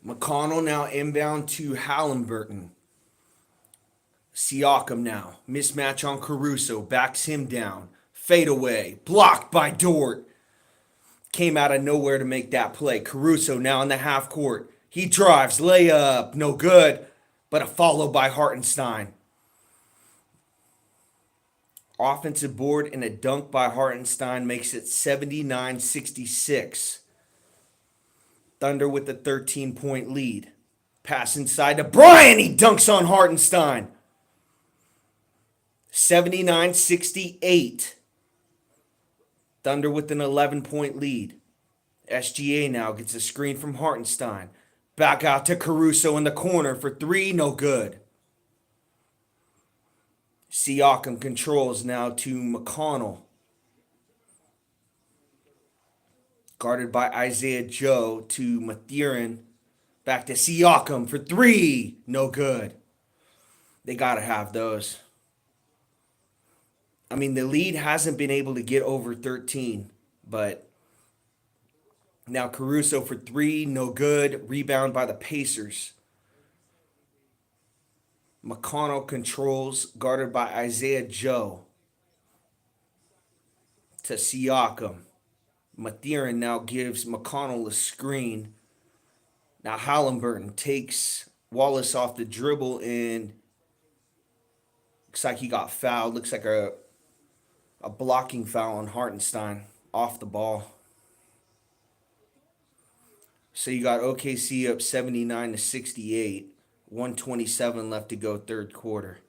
McConnell now inbound to Halliburton. Siakam now. Mismatch on Caruso. Backs him down. Fadeaway. Blocked by Dort. Came out of nowhere to make that play. Caruso now in the half court. He drives. Layup. No good. But a follow by Hartenstein. Offensive board and a dunk by Hartenstein makes it 79-66. Thunder with a 13-point lead. Pass inside to Bryant. He dunks on Hartenstein. 79-68. Thunder with an 11-point lead. SGA now gets a screen from Hartenstein. Back out to Caruso in the corner for three. No good. Siakam controls now to McConnell. Guarded by Isaiah Joe to Mathurin. Back to Siakam for three. No good. They got to have those. I mean, the lead hasn't been able to get over 13, but now Caruso for three. No good. Rebound by the Pacers. McConnell controls, guarded by Isaiah Joe to Siakam. Mathurin now gives McConnell a screen. Now Halliburton takes Wallace off the dribble and looks like he got fouled. Looks like a blocking foul on Hartenstein off the ball. So you got OKC up 79-68, 127 left to go third quarter.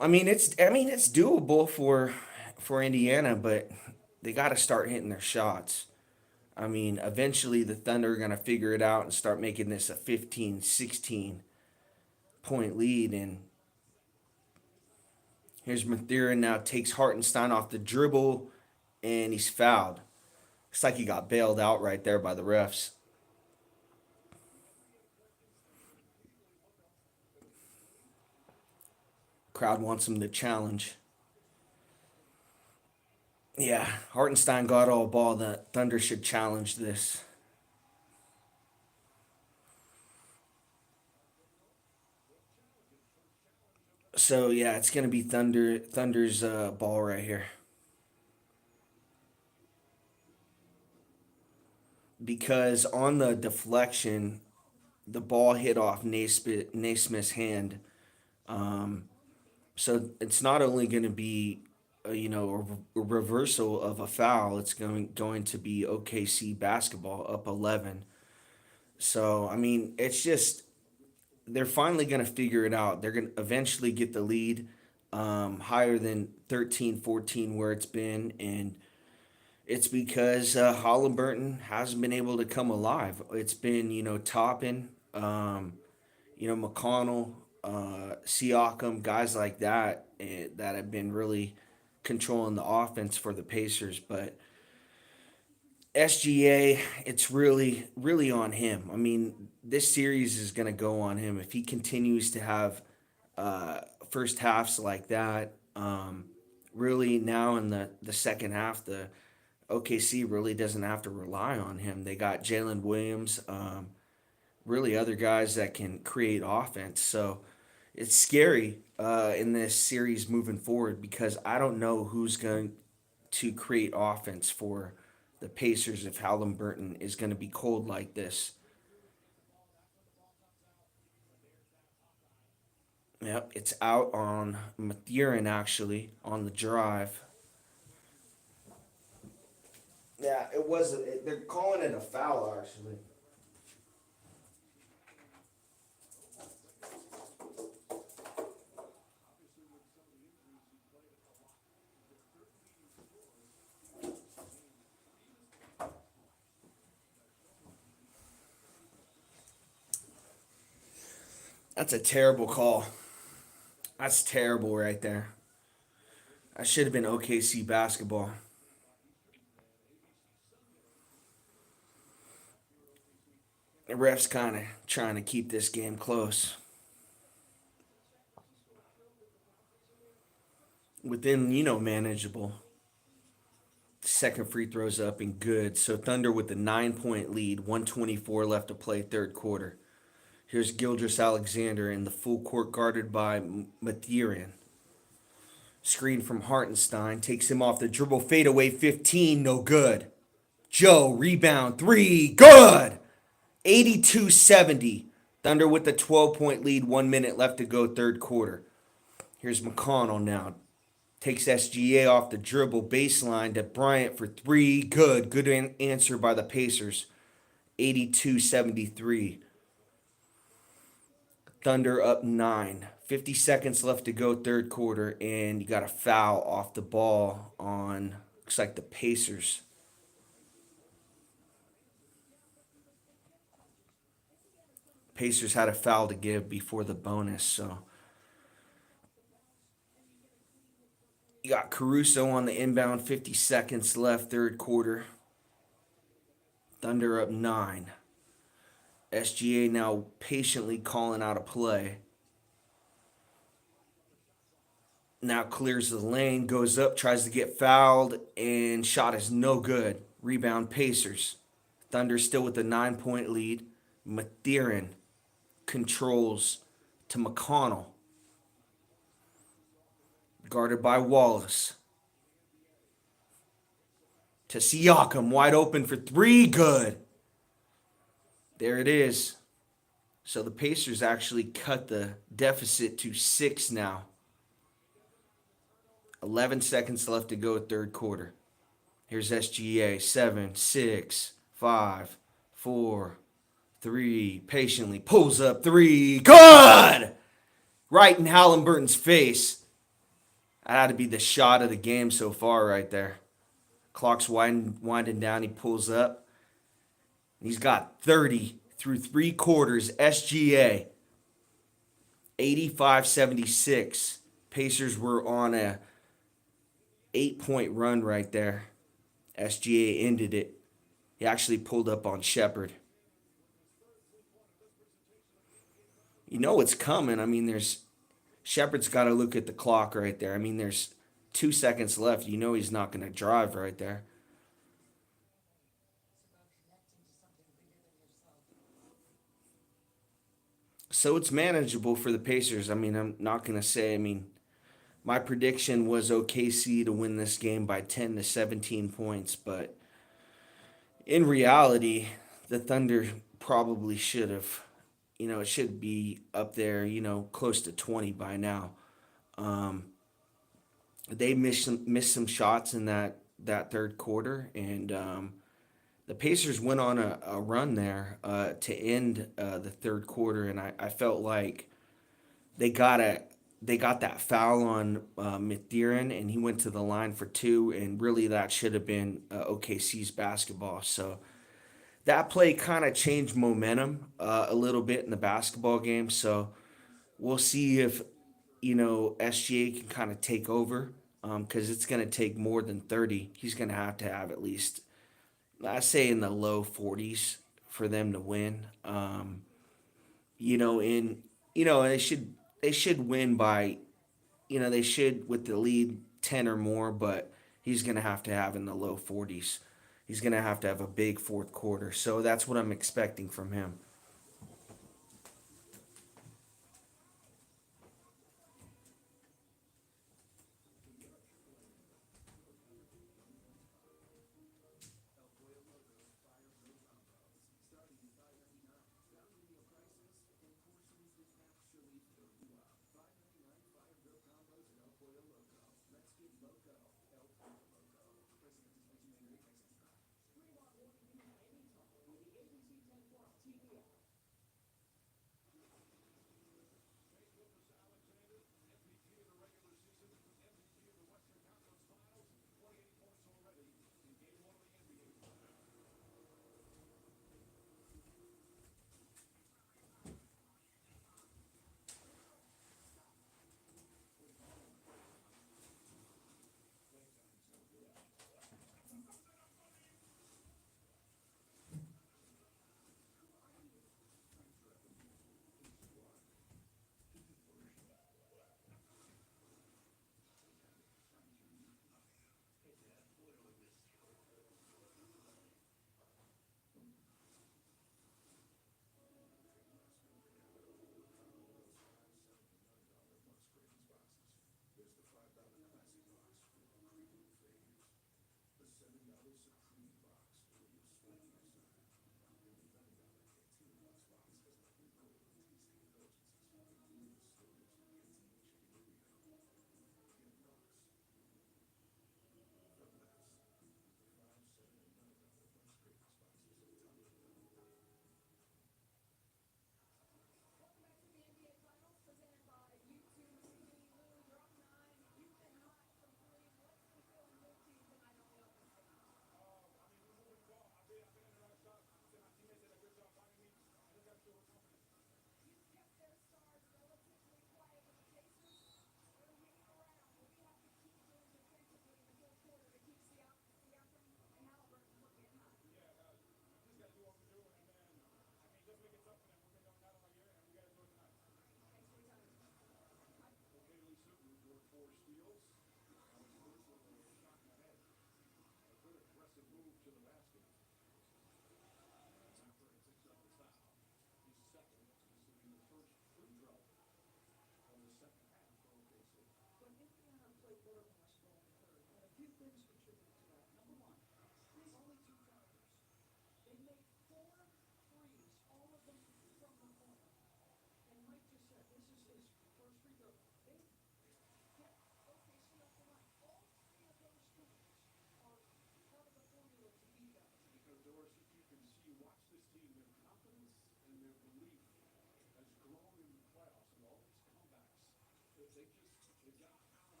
I mean it's doable for Indiana, but they got to start hitting their shots. I mean, eventually the Thunder are going to figure it out and start making this a 15, 16 point lead. And here's Mathurin now takes Hartenstein off the dribble, and he's fouled. Looks like he got bailed out right there by the refs. Crowd wants him to challenge. Yeah, Hartenstein got all ball. The Thunder should challenge this. So yeah, it's gonna be Thunder's ball right here because on the deflection, the ball hit off Naismith's hand. Um, so it's not only going to be a reversal of a foul. It's going to be OKC basketball up 11. So I mean, it's just they're finally going to figure it out. They're going to eventually get the lead higher than 13-14 where it's been, and it's because Halliburton hasn't been able to come alive. It's been, Toppin, McConnell, Siakam, guys like that that have been really controlling the offense for the Pacers. But SGA, it's really, really on him. I mean, this series is going to go on him if he continues to have first halves like that. Really, now in the second half, the OKC really doesn't have to rely on him. They got Jalen Williams, really other guys that can create offense. So it's scary in this series moving forward because I don't know who's going to create offense for the Pacers if Halliburton is going to be cold like this. Yep, it's out on Mathurin actually on the drive. Yeah, it was. They're calling it a foul actually. That's a terrible call. That's terrible right there. That should have been OKC basketball. The refs kind of trying to keep this game close. Within, manageable. Second free throws up and good. So Thunder with the 9 point lead, 124 left to play third quarter. Here's Gildress Alexander in the full court guarded by Mathurin. Screen from Hartenstein. Takes him off the dribble. Fadeaway 15. No good. Joe. Rebound. 3. Good. 82-70. Thunder with the 12 point lead. 1 minute left to go third quarter. Here's McConnell now. Takes SGA off the dribble. Baseline to Bryant for 3. Good. Good answer by the Pacers. 82-73. Thunder up 9. 50 seconds left to go third quarter, and you got a foul off the ball on, looks like the Pacers. Pacers had a foul to give before the bonus, so you got Caruso on the inbound, 50 seconds left, third quarter. Thunder up 9. SGA now patiently calling out a play. Now clears the lane, goes up, tries to get fouled, and shot is no good. Rebound Pacers. Thunder still with a 9 point lead. Mathurin controls to McConnell. Guarded by Wallace. To Siakam, wide open for three. Good. There it is. So the Pacers actually cut the deficit to 6 now. 11 seconds left to go, third quarter. Here's SGA. 7, 6, 5, 4, 3. Patiently pulls up 3. Good! Right in Halliburton's face. That had to be the shot of the game so far right there. Clock's winding down. He pulls up. He's got 30 through 3 quarters. SGA. 85-76. Pacers were on a 8-point run right there. SGA ended it. He actually pulled up on Shepherd. You know it's coming. I mean, Shepherd's got to look at the clock right there. I mean, there's 2 seconds left. You know he's not going to drive right there. So it's manageable for the Pacers. I mean, I'm not going to say, my prediction was OKC to win this game by 10 to 17 points, but in reality, the Thunder probably should have. It should be up there, close to 20 by now. Um, they missed some shots in that third quarter, and the Pacers went on a run there to end the third quarter, and I felt like they got that foul on Mathurin, and he went to the line for 2, and really that should have been OKC's basketball. So that play kind of changed momentum a little bit in the basketball game. So we'll see if SGA can kind of take over because it's going to take more than 30. He's going to have at least, I say, in the low 40s for them to win. In they should win by, they should with the lead 10 or more, but he's going to have in the low 40s. He's going to have a big fourth quarter. So that's what I'm expecting from him.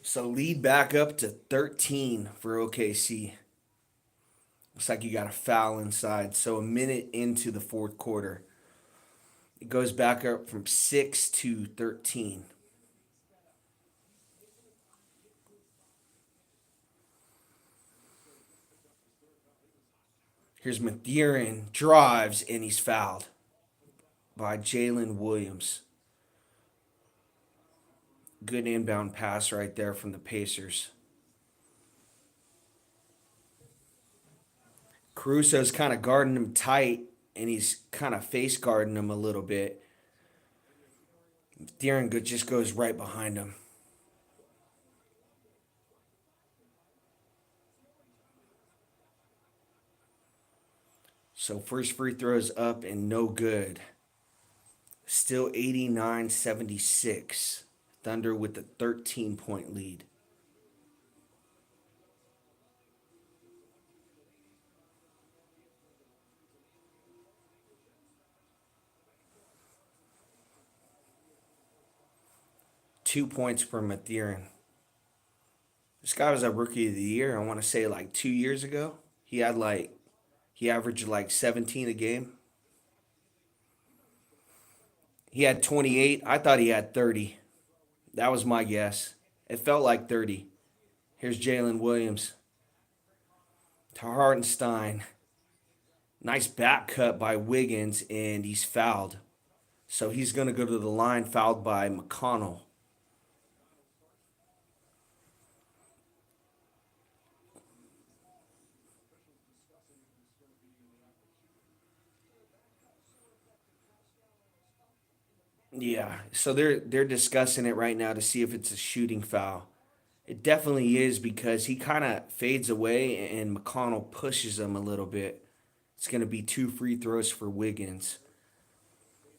So lead back up to 13 for OKC. Looks like you got a foul inside. So a minute into the fourth quarter, it goes back up from 6 to 13. Here's Mathurin, drives, and he's fouled by Jalen Williams. Good inbound pass right there from the Pacers. Caruso's kind of guarding him tight, and he's kind of face guarding him a little bit. De'Aaron just goes right behind him. So first free throws up and no good. Still 89-76. Thunder with the 13-point lead. .2 per Mathurin. This guy was a rookie of the year, I want to say like 2 years ago. He averaged like 17 a game. He had 28. I thought he had 30. That was my guess. It felt like 30. Here's Jalen Williams to Hartenstein. Nice back cut by Wiggins, and he's fouled. So he's going to go to the line, fouled by McConnell. Yeah, so they're discussing it right now to see if it's a shooting foul. It definitely is because he kind of fades away and McConnell pushes him a little bit. It's going to be 2 free throws for Wiggins.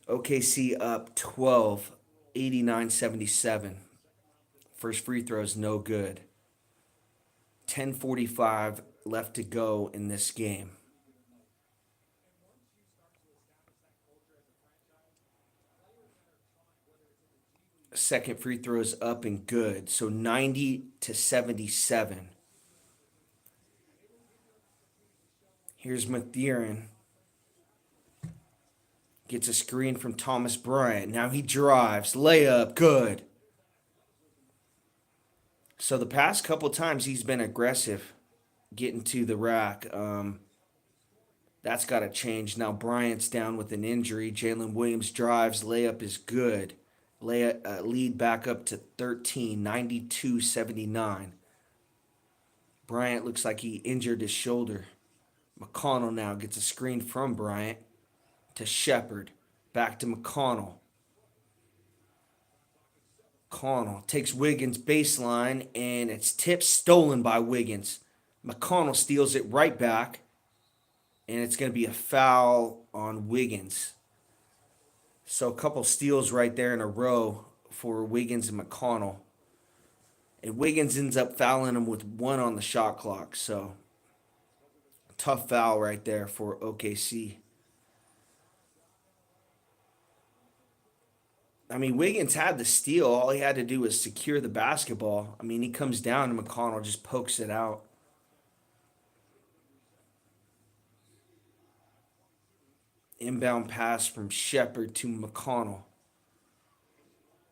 OKC up 12, 89-77. First free throw is no good. 10:45 left to go in this game. Second free throw is up and good. So 90-77. Here's Mathurin. Gets a screen from Thomas Bryant. Now he drives. Layup. Good. So the past couple times he's been aggressive getting to the rack. That's got to change. Now Bryant's down with an injury. Jalen Williams drives. Layup is good. Lead back up to 13, 92-79. Bryant looks like he injured his shoulder. McConnell now gets a screen from Bryant to Shepard. Back to McConnell. McConnell takes Wiggins baseline, and it's tipped, stolen by Wiggins. McConnell steals it right back, and it's going to be a foul on Wiggins. So a couple steals right there in a row for Wiggins and McConnell. And Wiggins ends up fouling him with one on the shot clock. So tough foul right there for OKC. I mean, Wiggins had the steal. All he had to do was secure the basketball. I mean, he comes down and McConnell just pokes it out. Inbound pass from Shepard to McConnell.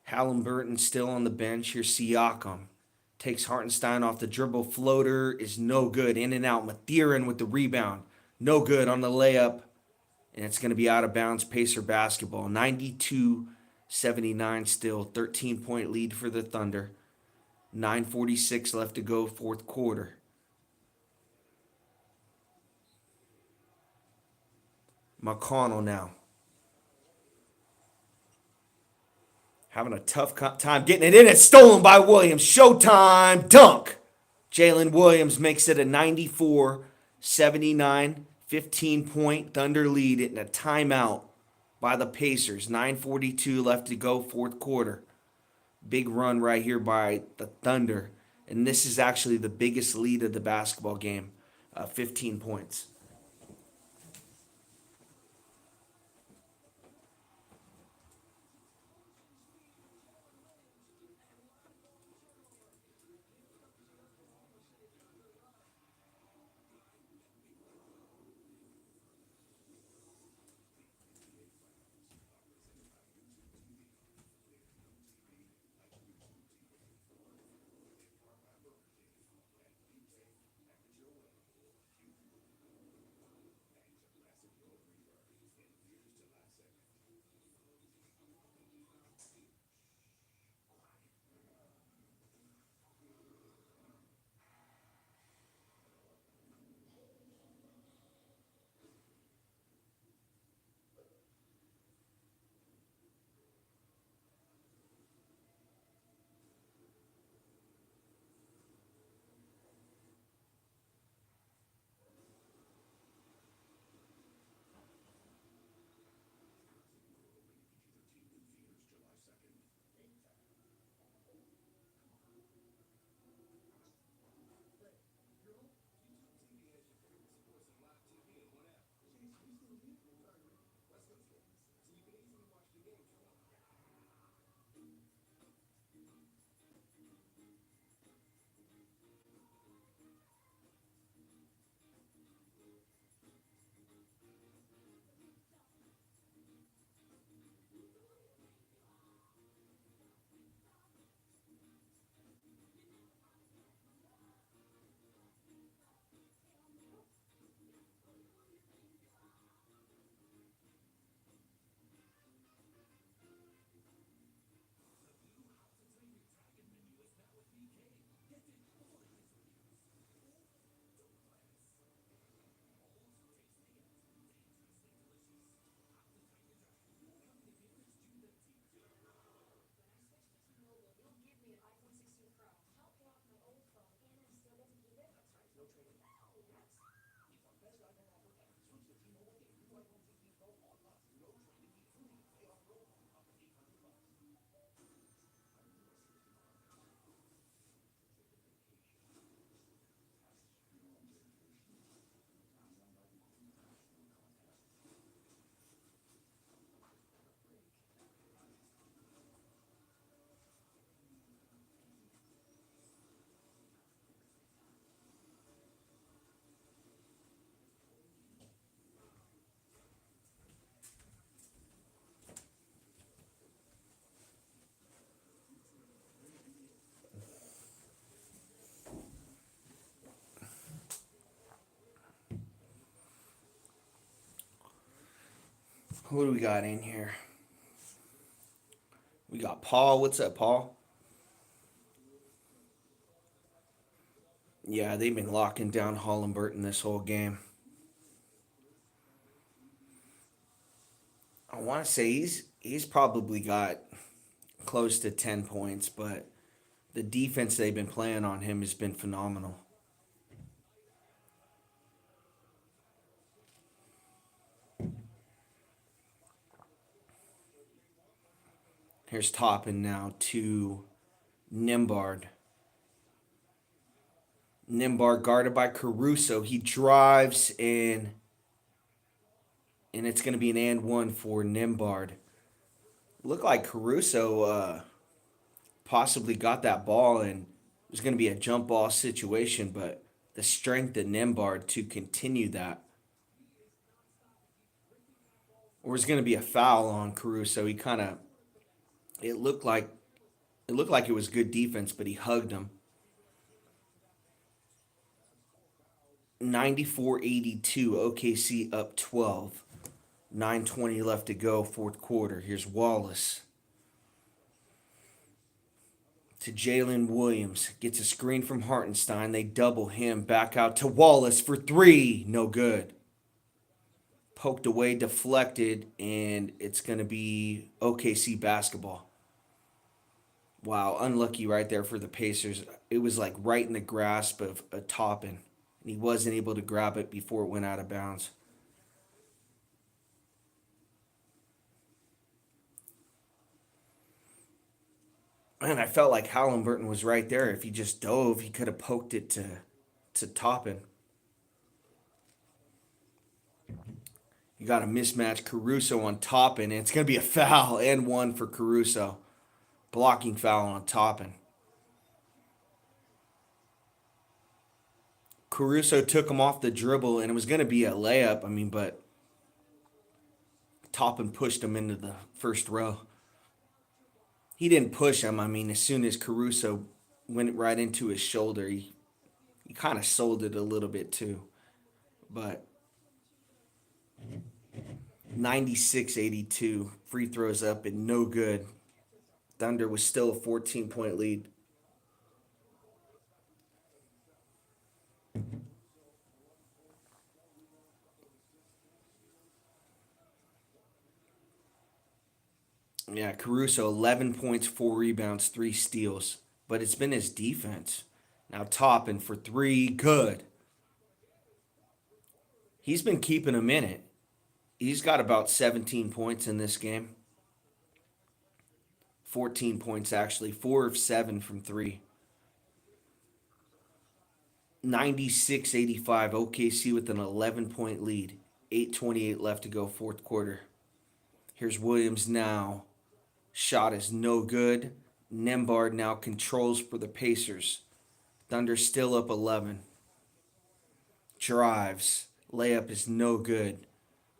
Halliburton still on the bench. Here's Siakam. Takes Hartenstein off the dribble. Floater is no good. In and out. Mathurin with the rebound. No good on the layup. and it's going to be out of bounds. Pacer basketball. 92-79 still. 13-point lead for the Thunder. 9:46 left to go, fourth quarter. McConnell now. Having a tough time getting it in. It's stolen by Williams. Showtime dunk. Jalen Williams makes it a 94-79, 15-point Thunder lead in a timeout by the Pacers. 9:42 left to go, fourth quarter. Big run right here by the Thunder. And this is actually the biggest lead of the basketball game, 15 points. Who do we got in here? We got Paul. What's up, Paul? Yeah, they've been locking down Hollenburton this whole game. I want to say he's probably got close to 10 points, but the defense they've been playing on him has been phenomenal. Here's Toppin now to Nimbard. Nimbard guarded by Caruso. He drives in, and it's going to be an and one for Nimbard. Looked like Caruso possibly got that ball and it was going to be a jump ball situation, but the strength of Nimbard to continue that. Or it's going to be a foul on Caruso. He kind of it looked like it was good defense, but he hugged him. 94-82, OKC up 12. 9:20 left to go, fourth quarter. Here's Wallace to Jalen Williams. Gets a screen from Hartenstein. They double him. Back out to Wallace for three. No good. Poked away, deflected, and it's going to be OKC basketball. Wow, unlucky right there for the Pacers. It was like right in the grasp of a Toppin, and he wasn't able to grab it before it went out of bounds. Man, I felt like Halliburton was right there. If he just dove, he could have poked it to Toppin. You got a mismatch. Caruso on Toppin, and it's going to be a foul and one for Caruso. Blocking foul on Toppin. Caruso took him off the dribble, and it was going to be a layup. I mean, but Toppin pushed him into the first row. He didn't push him. I mean, as soon as Caruso went right into his shoulder, he kind of sold it a little bit too. But 96-82, free throws up and no good. Thunder was still a 14-point lead. Yeah, Caruso, 11 points, 4 rebounds, 3 steals. But it's been his defense. Now Toppin for three, good. He's been keeping him in it. He's got about 17 points in this game. 14 points actually, 4 of 7 from three. 96-85, OKC with an 11-point lead. 8:28 left to go, fourth quarter. Here's Williams now. Shot is no good. Nembhard now controls for the Pacers. Thunder still up 11. Drives. Layup is no good.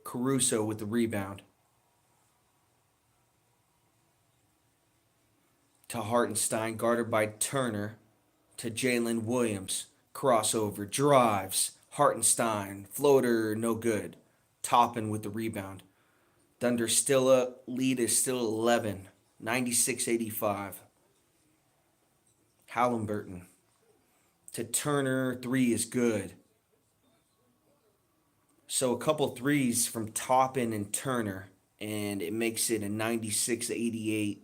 Caruso with the rebound. To Hartenstein, guarded by Turner. To Jalen Williams. Crossover. Drives. Hartenstein. Floater, no good. Toppin with the rebound. Thunder still up. Lead is still 11. 96-85. Halliburton. To Turner. Three is good. So a couple threes from Toppin and Turner, and it makes it a 96-88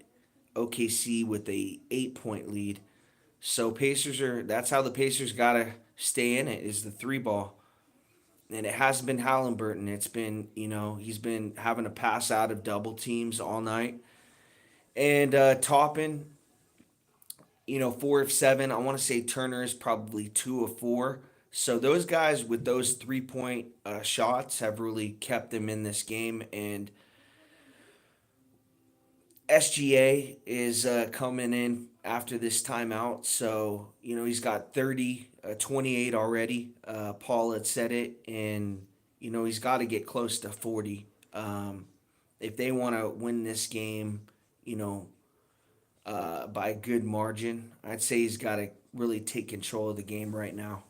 OKC with a 8-point lead. So that's how the Pacers gotta stay in it, is the three ball. And it hasn't been Halliburton. It's been, he's been having to pass out of double teams all night. And Toppin, 4 of 7. I want to say Turner is probably 2 of 4. So those guys with those 3-point shots have really kept them in this game. And SGA is coming in after this timeout. So, he's got 30, 28 already. Paul had said it. And, he's got to get close to 40. If they want to win this game, by a good margin, I'd say he's got to really take control of the game right now.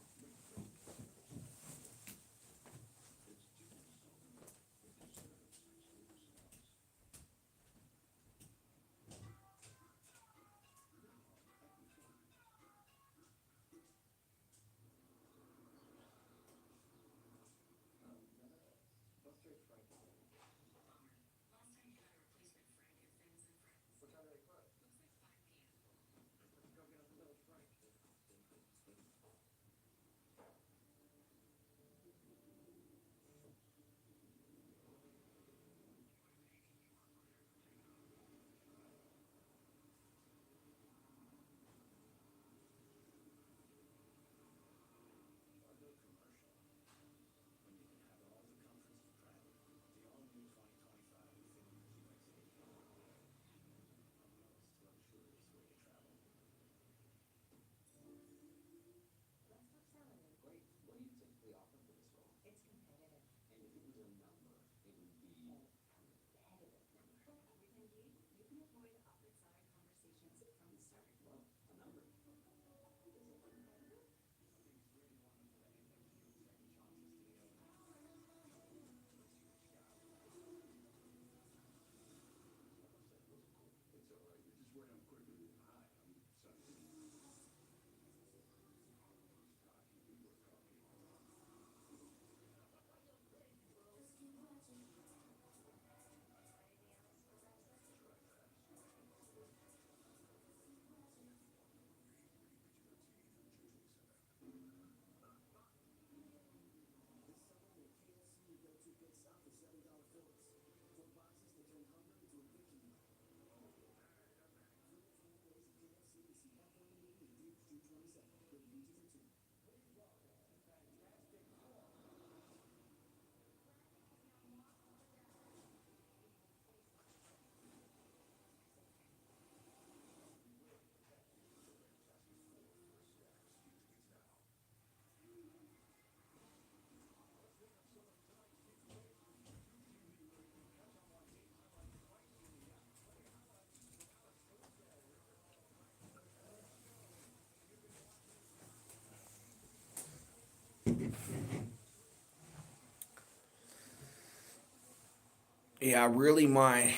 Yeah, really, my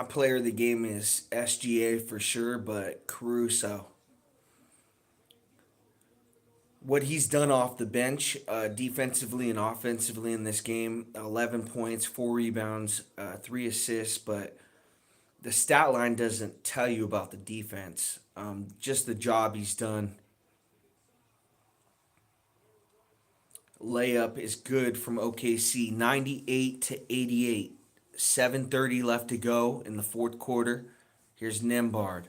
player of the game is SGA for sure, but Caruso, what he's done off the bench, defensively and offensively in this game: 11 points, 4 rebounds, 3 assists. But the stat line doesn't tell you about the defense. Just the job he's done. Layup is good from OKC, 98 to 88. 7:30 left to go in the fourth quarter. Here's Nembhard.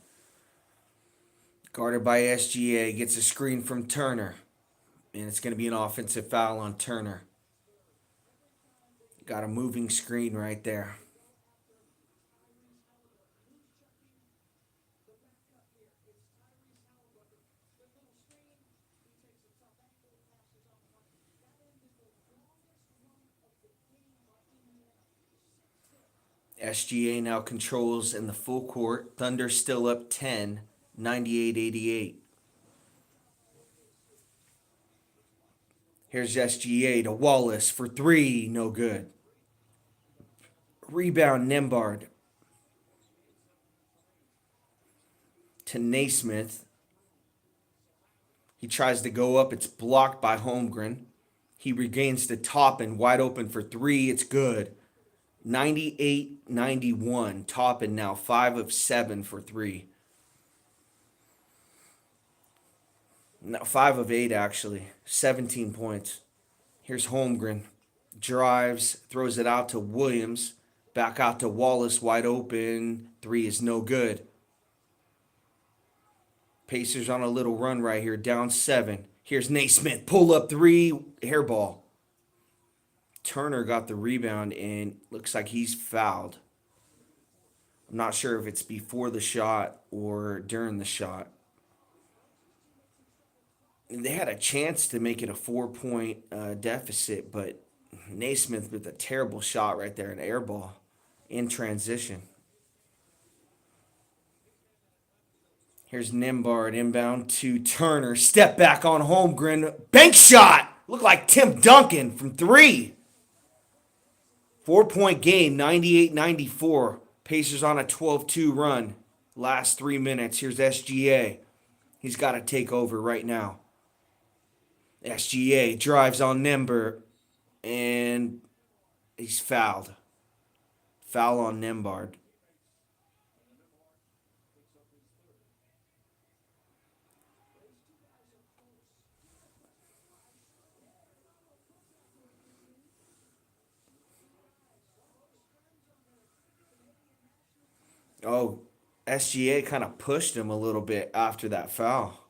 Guarded by SGA, gets a screen from Turner. And it's going to be an offensive foul on Turner. Got a moving screen right there. SGA now controls in the full court. Thunder still up 10, 98-88. Here's SGA to Wallace for three, no good. Rebound Nembhard to Naismith. He tries to go up. It's blocked by Holmgren. He regains the top and wide open for three. It's good. 98-91. Toppin now 5 of 7 for three. No, 5 of 8 actually. 17 points. Here's Holmgren. Drives, throws it out to Williams. Back out to Wallace, wide open. Three is no good. Pacers on a little run right here, down 7. Here's Naismith, pull up three, hairball. Turner got the rebound and looks like he's fouled. I'm not sure if it's before the shot or during the shot. They had a chance to make it a 4-point deficit, but Naismith with a terrible shot right there, an air ball in transition. Here's Nembhard inbound to Turner. Step back on Holmgren. Bank shot! Looked like Tim Duncan from 3. 4-point game, 98-94. Pacers on a 12-2 run. Last 3 minutes. Here's SGA. He's got to take over right now. SGA drives on Nembhard, and he's fouled. Foul on Nembhard. Oh, SGA kind of pushed him a little bit after that foul.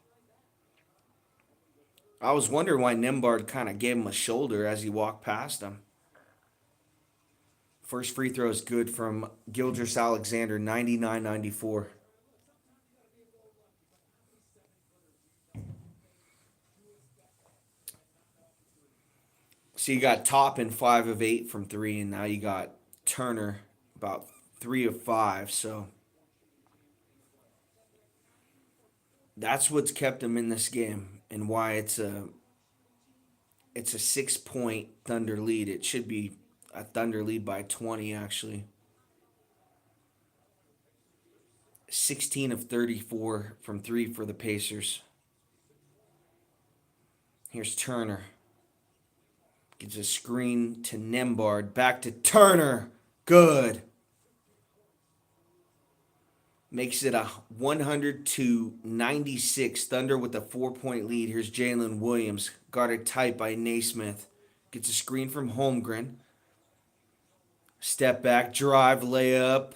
I was wondering why Nembhard kind of gave him a shoulder as he walked past him. First free throw is good from Gilgeous-Alexander, 99-94. So you got Toppin 5 of 8 from 3, and now you got Turner about 3 of 5. So that's what's kept him in this game and why it's a 6-point Thunder lead. It should be a Thunder lead by 20 actually. 16 of 34 from 3 for the Pacers. Here's Turner. Gives a screen to Nembhard. Back to Turner. Good. Makes it a 100-96. Thunder with a 4-point lead. Here's Jalen Williams. Guarded tight by Naismith. Gets a screen from Holmgren. Step back, drive, layup.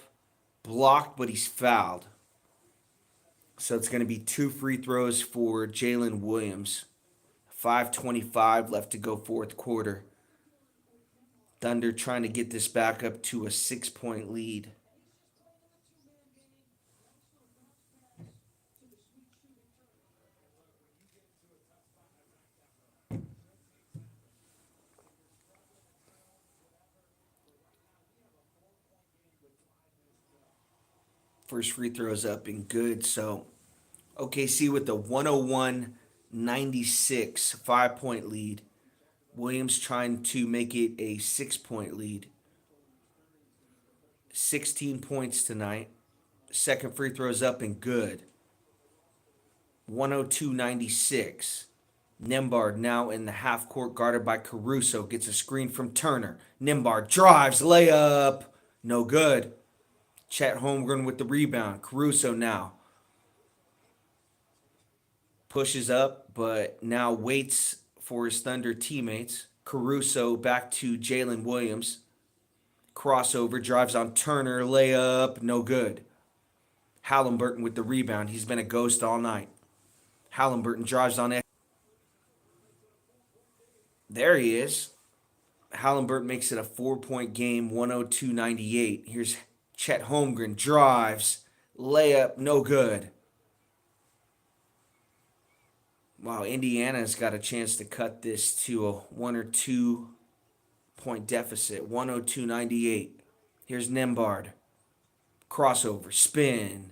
Blocked, but he's fouled. So it's going to be 2 free throws for Jalen Williams. 5:25 left to go fourth quarter. Thunder trying to get this back up to a 6-point lead. First free throw is up and good. So OKC with the 101-96 5-point lead. Williams trying to make it a 6-point lead. 16 points tonight. Second free throws up and good. 102-96. Nembhard now in the half court guarded by Caruso. Gets a screen from Turner. Nembhard drives, layup. No good. Chet Holmgren with the rebound. Caruso now pushes up, but now waits for his Thunder teammates. Caruso back to Jalen Williams. Crossover, drives on Turner, layup, no good. Halliburton with the rebound. He's been a ghost all night. Halliburton drives on it. There he is. Halliburton makes it a 4-point game, 102-98. Here's Chet Holmgren, drives, layup, no good. Wow, Indiana's got a chance to cut this to a 1 or 2 point deficit, 102-98. Here's Nembhard. Crossover, spin.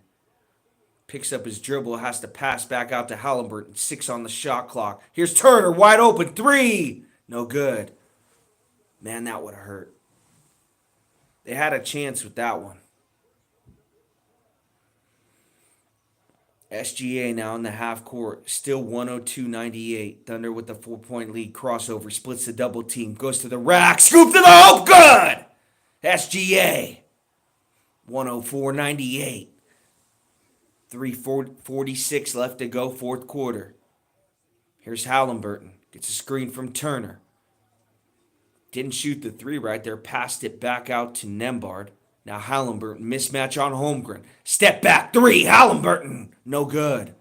Picks up his dribble, has to pass back out to Halliburton. 6 on the shot clock. Here's Turner, wide open, 3. No good. Man, that would have hurt. They had a chance with that one. SGA now in the half court, still 102-98. Thunder with the 4-point lead. Crossover, splits the double team, goes to the rack, scoop to the hoop, good! SGA, 104-98. 3:46 left to go, fourth quarter. Here's Halliburton, gets a screen from Turner. Didn't shoot the 3 right there, passed it back out to Nembhard. Now Halliburton, mismatch on Holmgren. Step back 3, Halliburton. No good.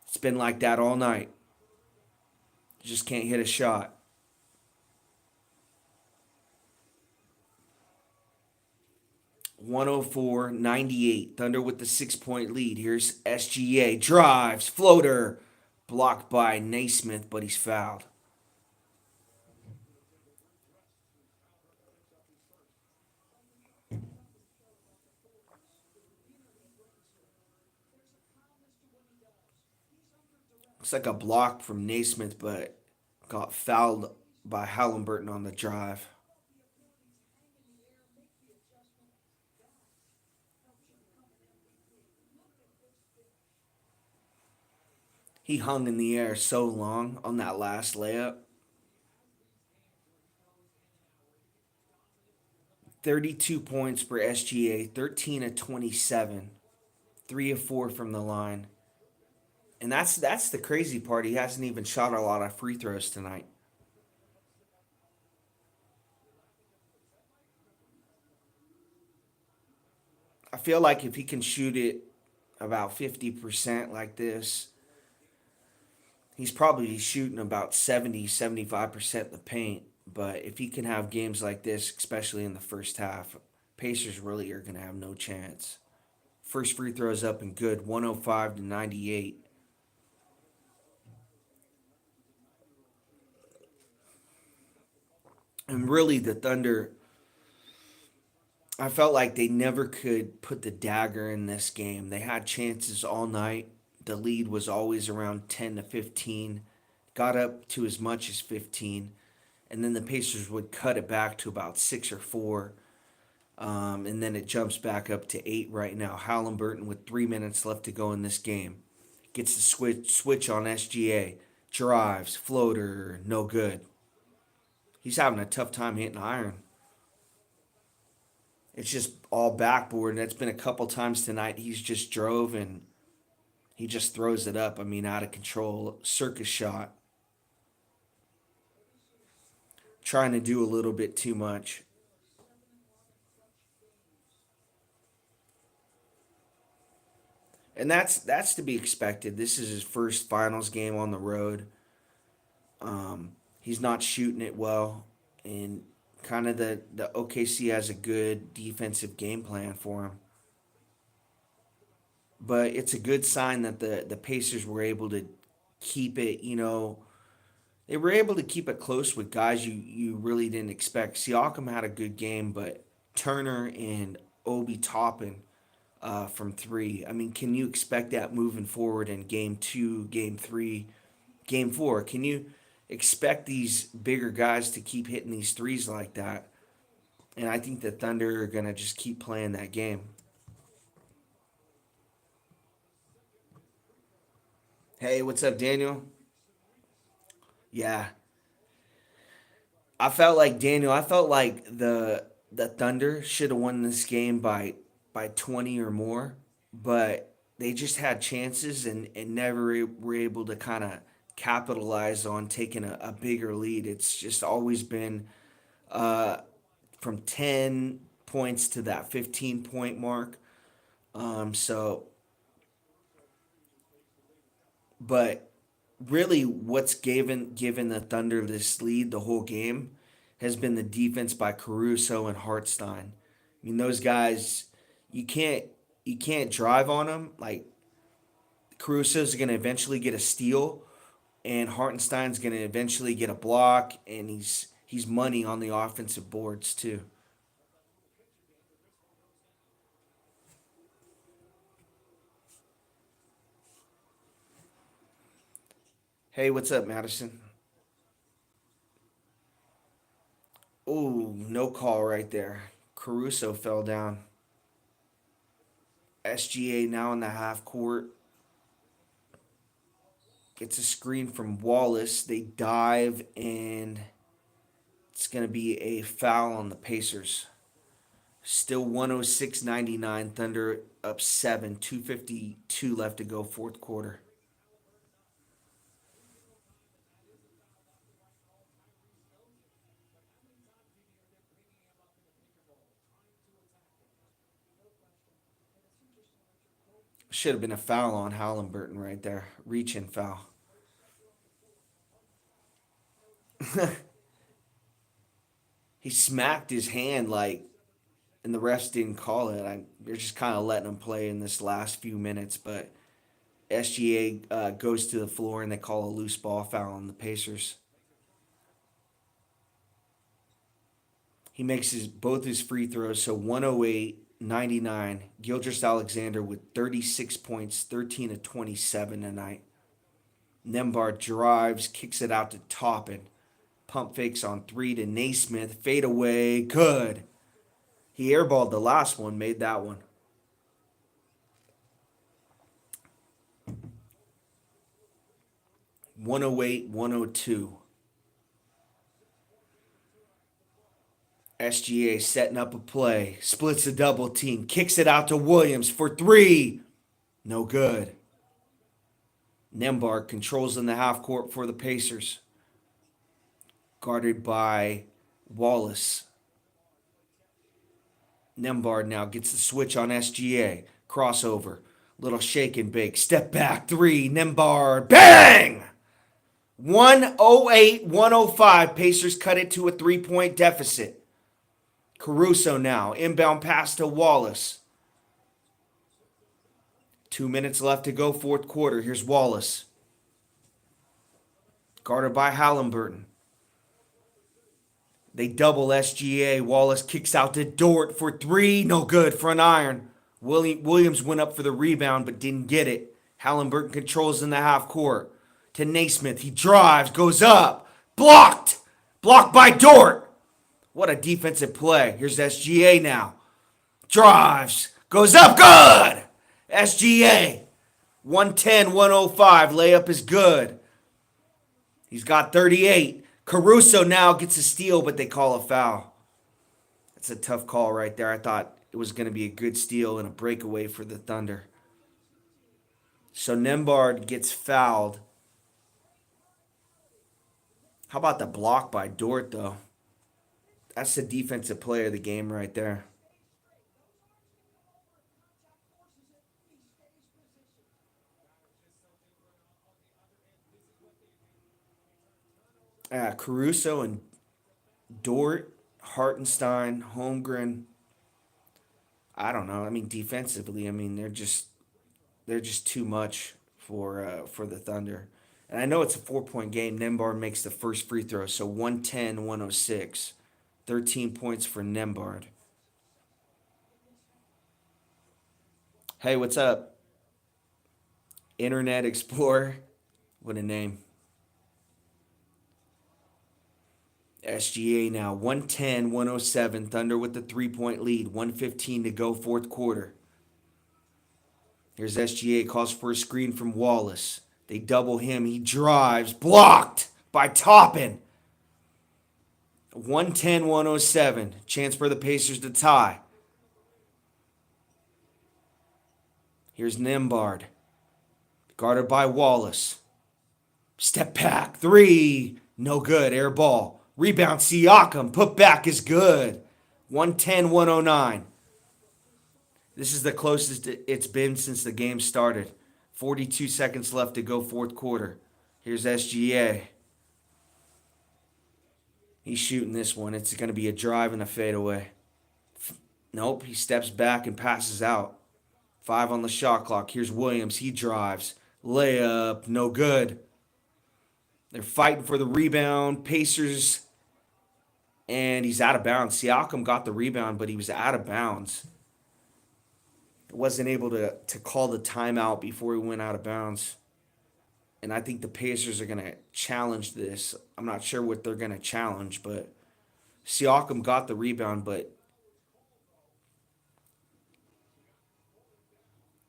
It's been like that all night. Just can't hit a shot. (104-98). Thunder with the 6-point lead. Here's SGA. Drives, floater. Blocked by Naismith, but he's fouled. Looks like a block from Naismith, but got fouled by Halliburton on the drive. He hung in the air so long on that last layup. 32 points for SGA, 13 of 27, 3 of 4 from the line. And that's the crazy part. He hasn't even shot a lot of free throws tonight. I feel like if he can shoot it about 50% like this, he's probably shooting about 70-75% in the paint. But if he can have games like this, especially in the first half, Pacers really are going to have no chance. First free throw is up and good, 105-98. And really, the Thunder, I felt like they never could put the dagger in this game. They had chances all night. The lead was always around 10 to 15, got up to as much as 15, and then the Pacers would cut it back to about 6 or 4, and then it jumps back up to 8 right now. Halliburton with 3 minutes left to go in this game gets the switch on SGA, drives, floater, no good. He's having a tough time hitting iron. It's just all backboard, and it's been a couple times tonight he's just drove and he just throws it up. I mean, out of control. Circus shot. Trying to do a little bit too much. And that's to be expected. This is his first finals game on the road. He's not shooting it well. And kind of the OKC has a good defensive game plan for him. But it's a good sign that the Pacers were able to keep it, they were able to keep it close with guys you really didn't expect. Siakam had a good game, but Turner and Obi Toppin from 3. I mean, can you expect that moving forward in game 2, game 3, game 4? Can you expect these bigger guys to keep hitting these threes like that. And I think the Thunder are going to just keep playing that game. Hey, what's up, Daniel? Yeah. I felt like the Thunder should have won this game by 20 or more, but they just had chances and never were able to kind of capitalize on taking a bigger lead. It's just always been uh, from 10 points to that 15-point mark. So, but really, what's given the Thunder this lead the whole game has been the defense by Caruso and Hartstein. I mean, those guys, you can't you can't drive on them. Like Caruso's going to eventually get a steal, and Hartenstein's going to eventually get a block, and he's money on the offensive boards too. Hey, what's up, Madison? Oh, no call right there. Caruso fell down. SGA now in the half court. Gets a screen from Wallace. They dive, and it's going to be a foul on the Pacers. Still 106-99. Thunder up 7. 2:52 left to go, fourth quarter. Should have been a foul on Halliburton right there. Reaching foul. He smacked his hand like, and the refs didn't call it. They're just kind of letting him play in this last few minutes, but SGA goes to the floor and they call a loose ball foul on the Pacers. He makes both his free throws, so 108-99. Gilgis Alexander with 36 points, 13 of 27 tonight. Nembhard drives, kicks it out to Toppin. Pump fakes on three to Naismith. Fade away. Good. He airballed the last one, made that one. 108-102. SGA setting up a play. Splits a double team. Kicks it out to Williams for three. No good. Nembhard controls in the half court for the Pacers. Guarded by Wallace. Nembhard now gets the switch on SGA. Crossover. Little shake and bake. Step back. Three. Nembhard. Bang! 108 105. Pacers cut it to a 3-point deficit. Caruso now. Inbound pass to Wallace. 2 minutes left to go, fourth quarter. Here's Wallace. Guarded by Halliburton. They double SGA. Wallace kicks out to Dort for three. No good. Front iron. Williams went up for the rebound but didn't get it. Halliburton controls in the half court. To Naismith. He drives. Goes up. Blocked. Blocked by Dort. What a defensive play. Here's SGA now. Drives. Goes up. Good. SGA. 110-105. Layup is good. He's got 38. Caruso now gets a steal, but they call a foul. That's a tough call right there. I thought it was going to be a good steal and a breakaway for the Thunder. So Nembhard gets fouled. How about the block by Dort, though? That's the defensive player of the game right there. Caruso and Dort, Hartenstein, Holmgren. I don't know. I mean, defensively, I mean they're just too much for the Thunder. And I know it's a 4-point game. Nembhard makes the first free throw, so 110-106. 13 points for Nembhard. Hey, what's up? Internet Explorer. What a name. SGA now 110-107. Thunder with the 3-point lead. 1:15 to go, fourth quarter. Here's SGA, calls for a screen from Wallace. They double him. He drives. Blocked by Toppin. 110-107. Chance for the Pacers to tie. Here's Nembhard. Guarded by Wallace. Step back. 3. No good. Air ball. Rebound Siakam. Put back is good. 110-109. This is the closest it's been since the game started. 42 seconds left to go, fourth quarter. Here's SGA. He's shooting this one. It's going to be a drive and a fadeaway. Nope, he steps back and passes out. 5 on the shot clock. Here's Williams. He drives. Layup. No good. They're fighting for the rebound. Pacers. And he's out of bounds. Siakam got the rebound, but he was out of bounds. Wasn't able to call the timeout before he went out of bounds. And I think the Pacers are going to challenge this. I'm not sure what they're going to challenge, but Siakam got the rebound, but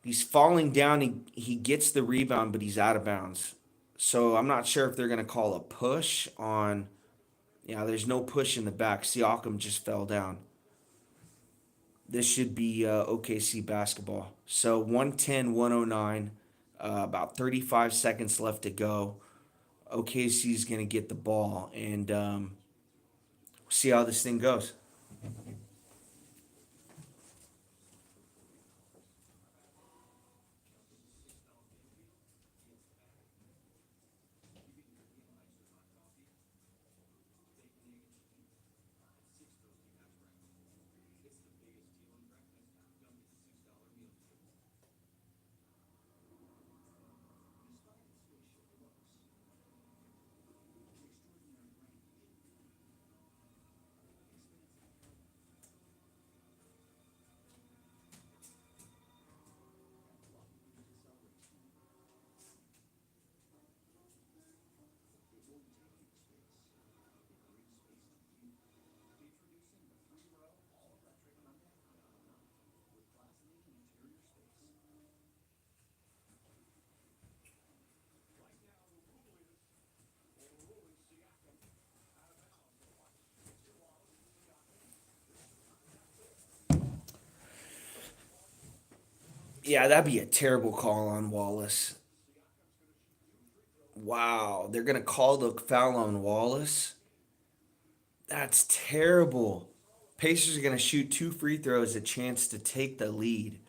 he's falling down. He gets the rebound, but he's out of bounds. So I'm not sure if they're going to call a push on. Yeah, there's no push in the back. Siakam just fell down. This should be OKC basketball. So 110-109, about 35 seconds left to go. OKC's going to get the ball, and see how this thing goes. Yeah, that'd be a terrible call on Wallace. Wow, they're going to call the foul on Wallace? That's terrible. Pacers are going to shoot 2 free throws, a chance to take the lead.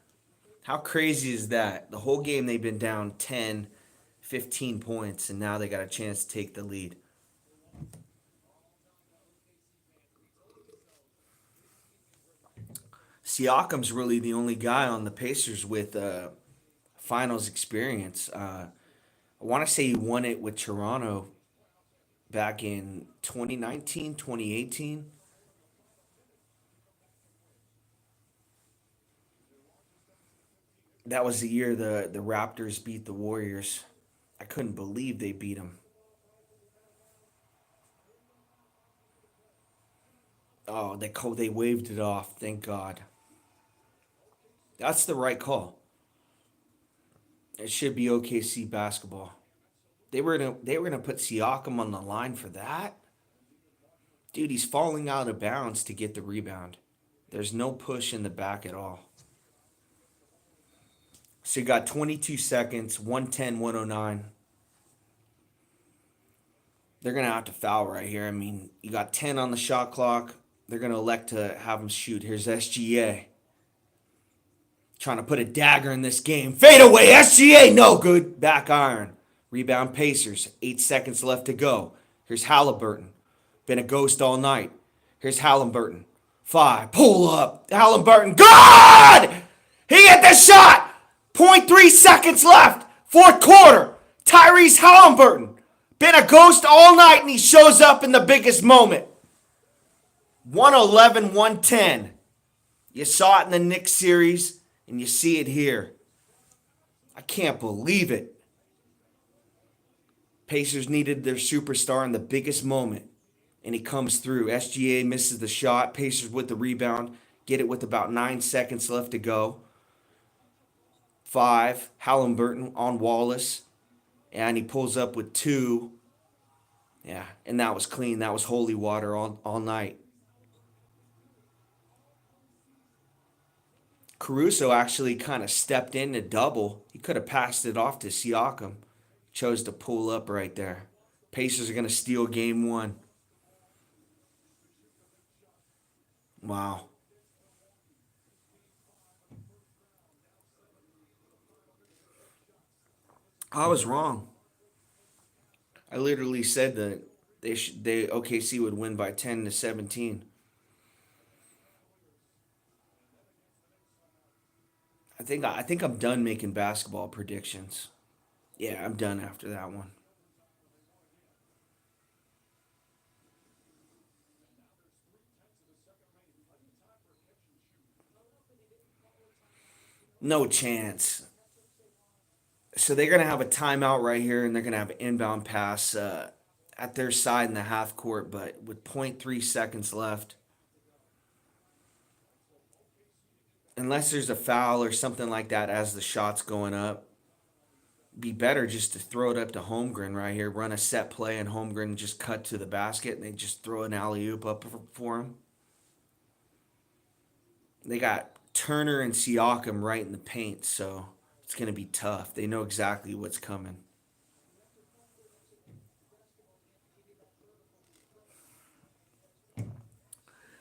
How crazy is that? The whole game they've been down 10, 15 points, and now they got a chance to take the lead. Siakam's really the only guy on the Pacers with finals experience. I want to say he won it with Toronto back in 2019, 2018. That was the year the Raptors beat the Warriors. I couldn't believe they beat them. Oh, they waved it off. Thank God. That's the right call. It should be OKC basketball. They were gonna put Siakam on the line for that. Dude, he's falling out of bounds to get the rebound. There's no push in the back at all. So you got 22 seconds, 110-109. They're going to have to foul right here. I mean, you got 10 on the shot clock. They're going to elect to have him shoot. Here's SGA. Trying to put a dagger in this game. Fade away, SGA. No good. Back iron. Rebound Pacers. 8 seconds left to go. Here's Halliburton. Been a ghost all night. Here's Halliburton. 5. Pull up. Halliburton. Good! He hit the shot. Point 0.3 seconds left. Fourth quarter. Tyrese Halliburton. Been a ghost all night, and he shows up in the biggest moment. 111, 110. You saw it in the Knicks series, and you see it here. I can't believe it. Pacers needed their superstar in the biggest moment. and he comes through. SGA misses the shot. Pacers with the rebound. Get it with about 9 seconds left to go. Five. Halliburton on Wallace. And he pulls up with two. Yeah, and that was clean. That was holy water all night. Caruso actually kind of stepped in to double. He could have passed it off to Siakam. Chose to pull up right there. Pacers are going to steal game one. Wow. I was wrong. I literally said that they OKC would win by 10 to 17. I think I'm done making basketball predictions. Yeah, I'm done after that one. No chance. So they're gonna have a timeout right here, and they're gonna have an inbound pass at their side in the half court. But with point 0.3 seconds left, unless there's a foul or something like that as the shot's going up, be better just to throw it up to Holmgren right here. Run a set play, and Holmgren just cut to the basket, and they just throw an alley oop up for him. They got Turner and Siakam right in the paint, so it's gonna be tough. They know exactly what's coming.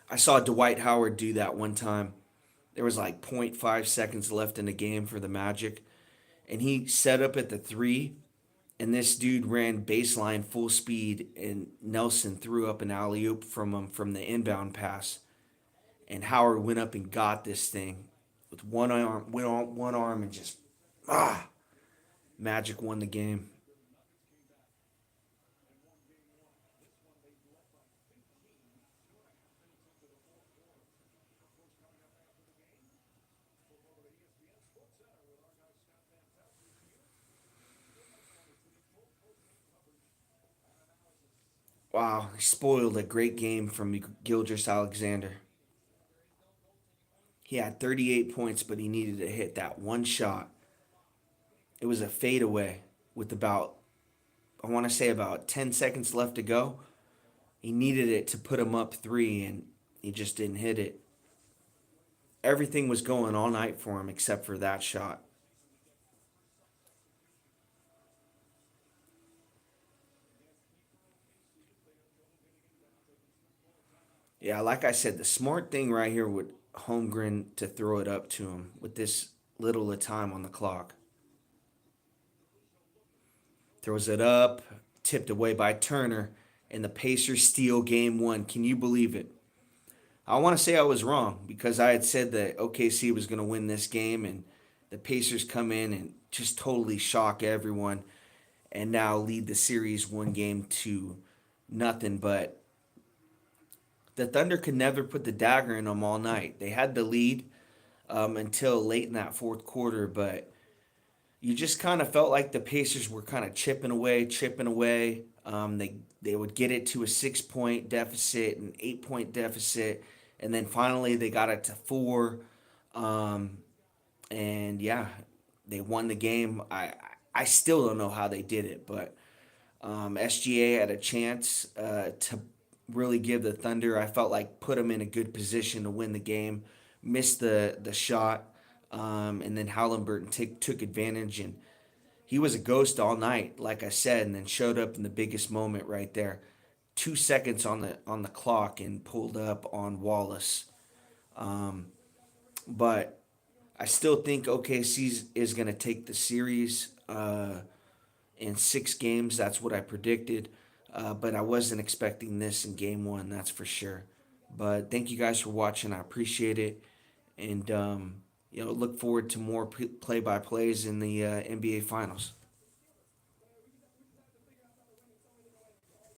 I saw Dwight Howard do that one time. There was like zero point 0.5 seconds left in the game for the Magic, and he set up at the three, and this dude ran baseline full speed, and Nelson threw up an alley oop from him from the inbound pass, and Howard went up and got this thing with one arm, and just ah, Magic won the game. Wow, he spoiled a great game from Gilgis Alexander. He had 38 points, but he needed to hit that one shot. It was a fadeaway with about, I want to say, about 10 seconds left to go. He needed it to put him up three, and he just didn't hit it. Everything was going all night for him except for that shot. Yeah, like I said, the smart thing right here with Holmgren to throw it up to him with this little of time on the clock. Throws it up, tipped away by Turner, and the Pacers steal game one. Can you believe it? I want to say I was wrong because I had said that OKC was going to win this game, and the Pacers come in and just totally shock everyone and now lead the series one game to nothing. But the Thunder could never put the dagger in them all night. They had the lead until late in that fourth quarter, but you just kind of felt like the Pacers were kind of chipping away, chipping away. They would get it to a 6 point deficit, an 8 point deficit, and then finally they got it to four. Um, and yeah, they won the game. I still don't know how they did it, but SGA had a chance to really give the Thunder. I felt like put them in a good position to win the game. Missed the shot, and then Halliburton took advantage, and he was a ghost all night, like I said, and then showed up in the biggest moment right there. 2 seconds on the clock and pulled up on Wallace. But I still think OKC is going to take the series in 6 games. That's what I predicted. But I wasn't expecting this in game one, that's for sure. But thank you guys for watching. I appreciate it. And, look forward to more play by plays in the NBA Finals.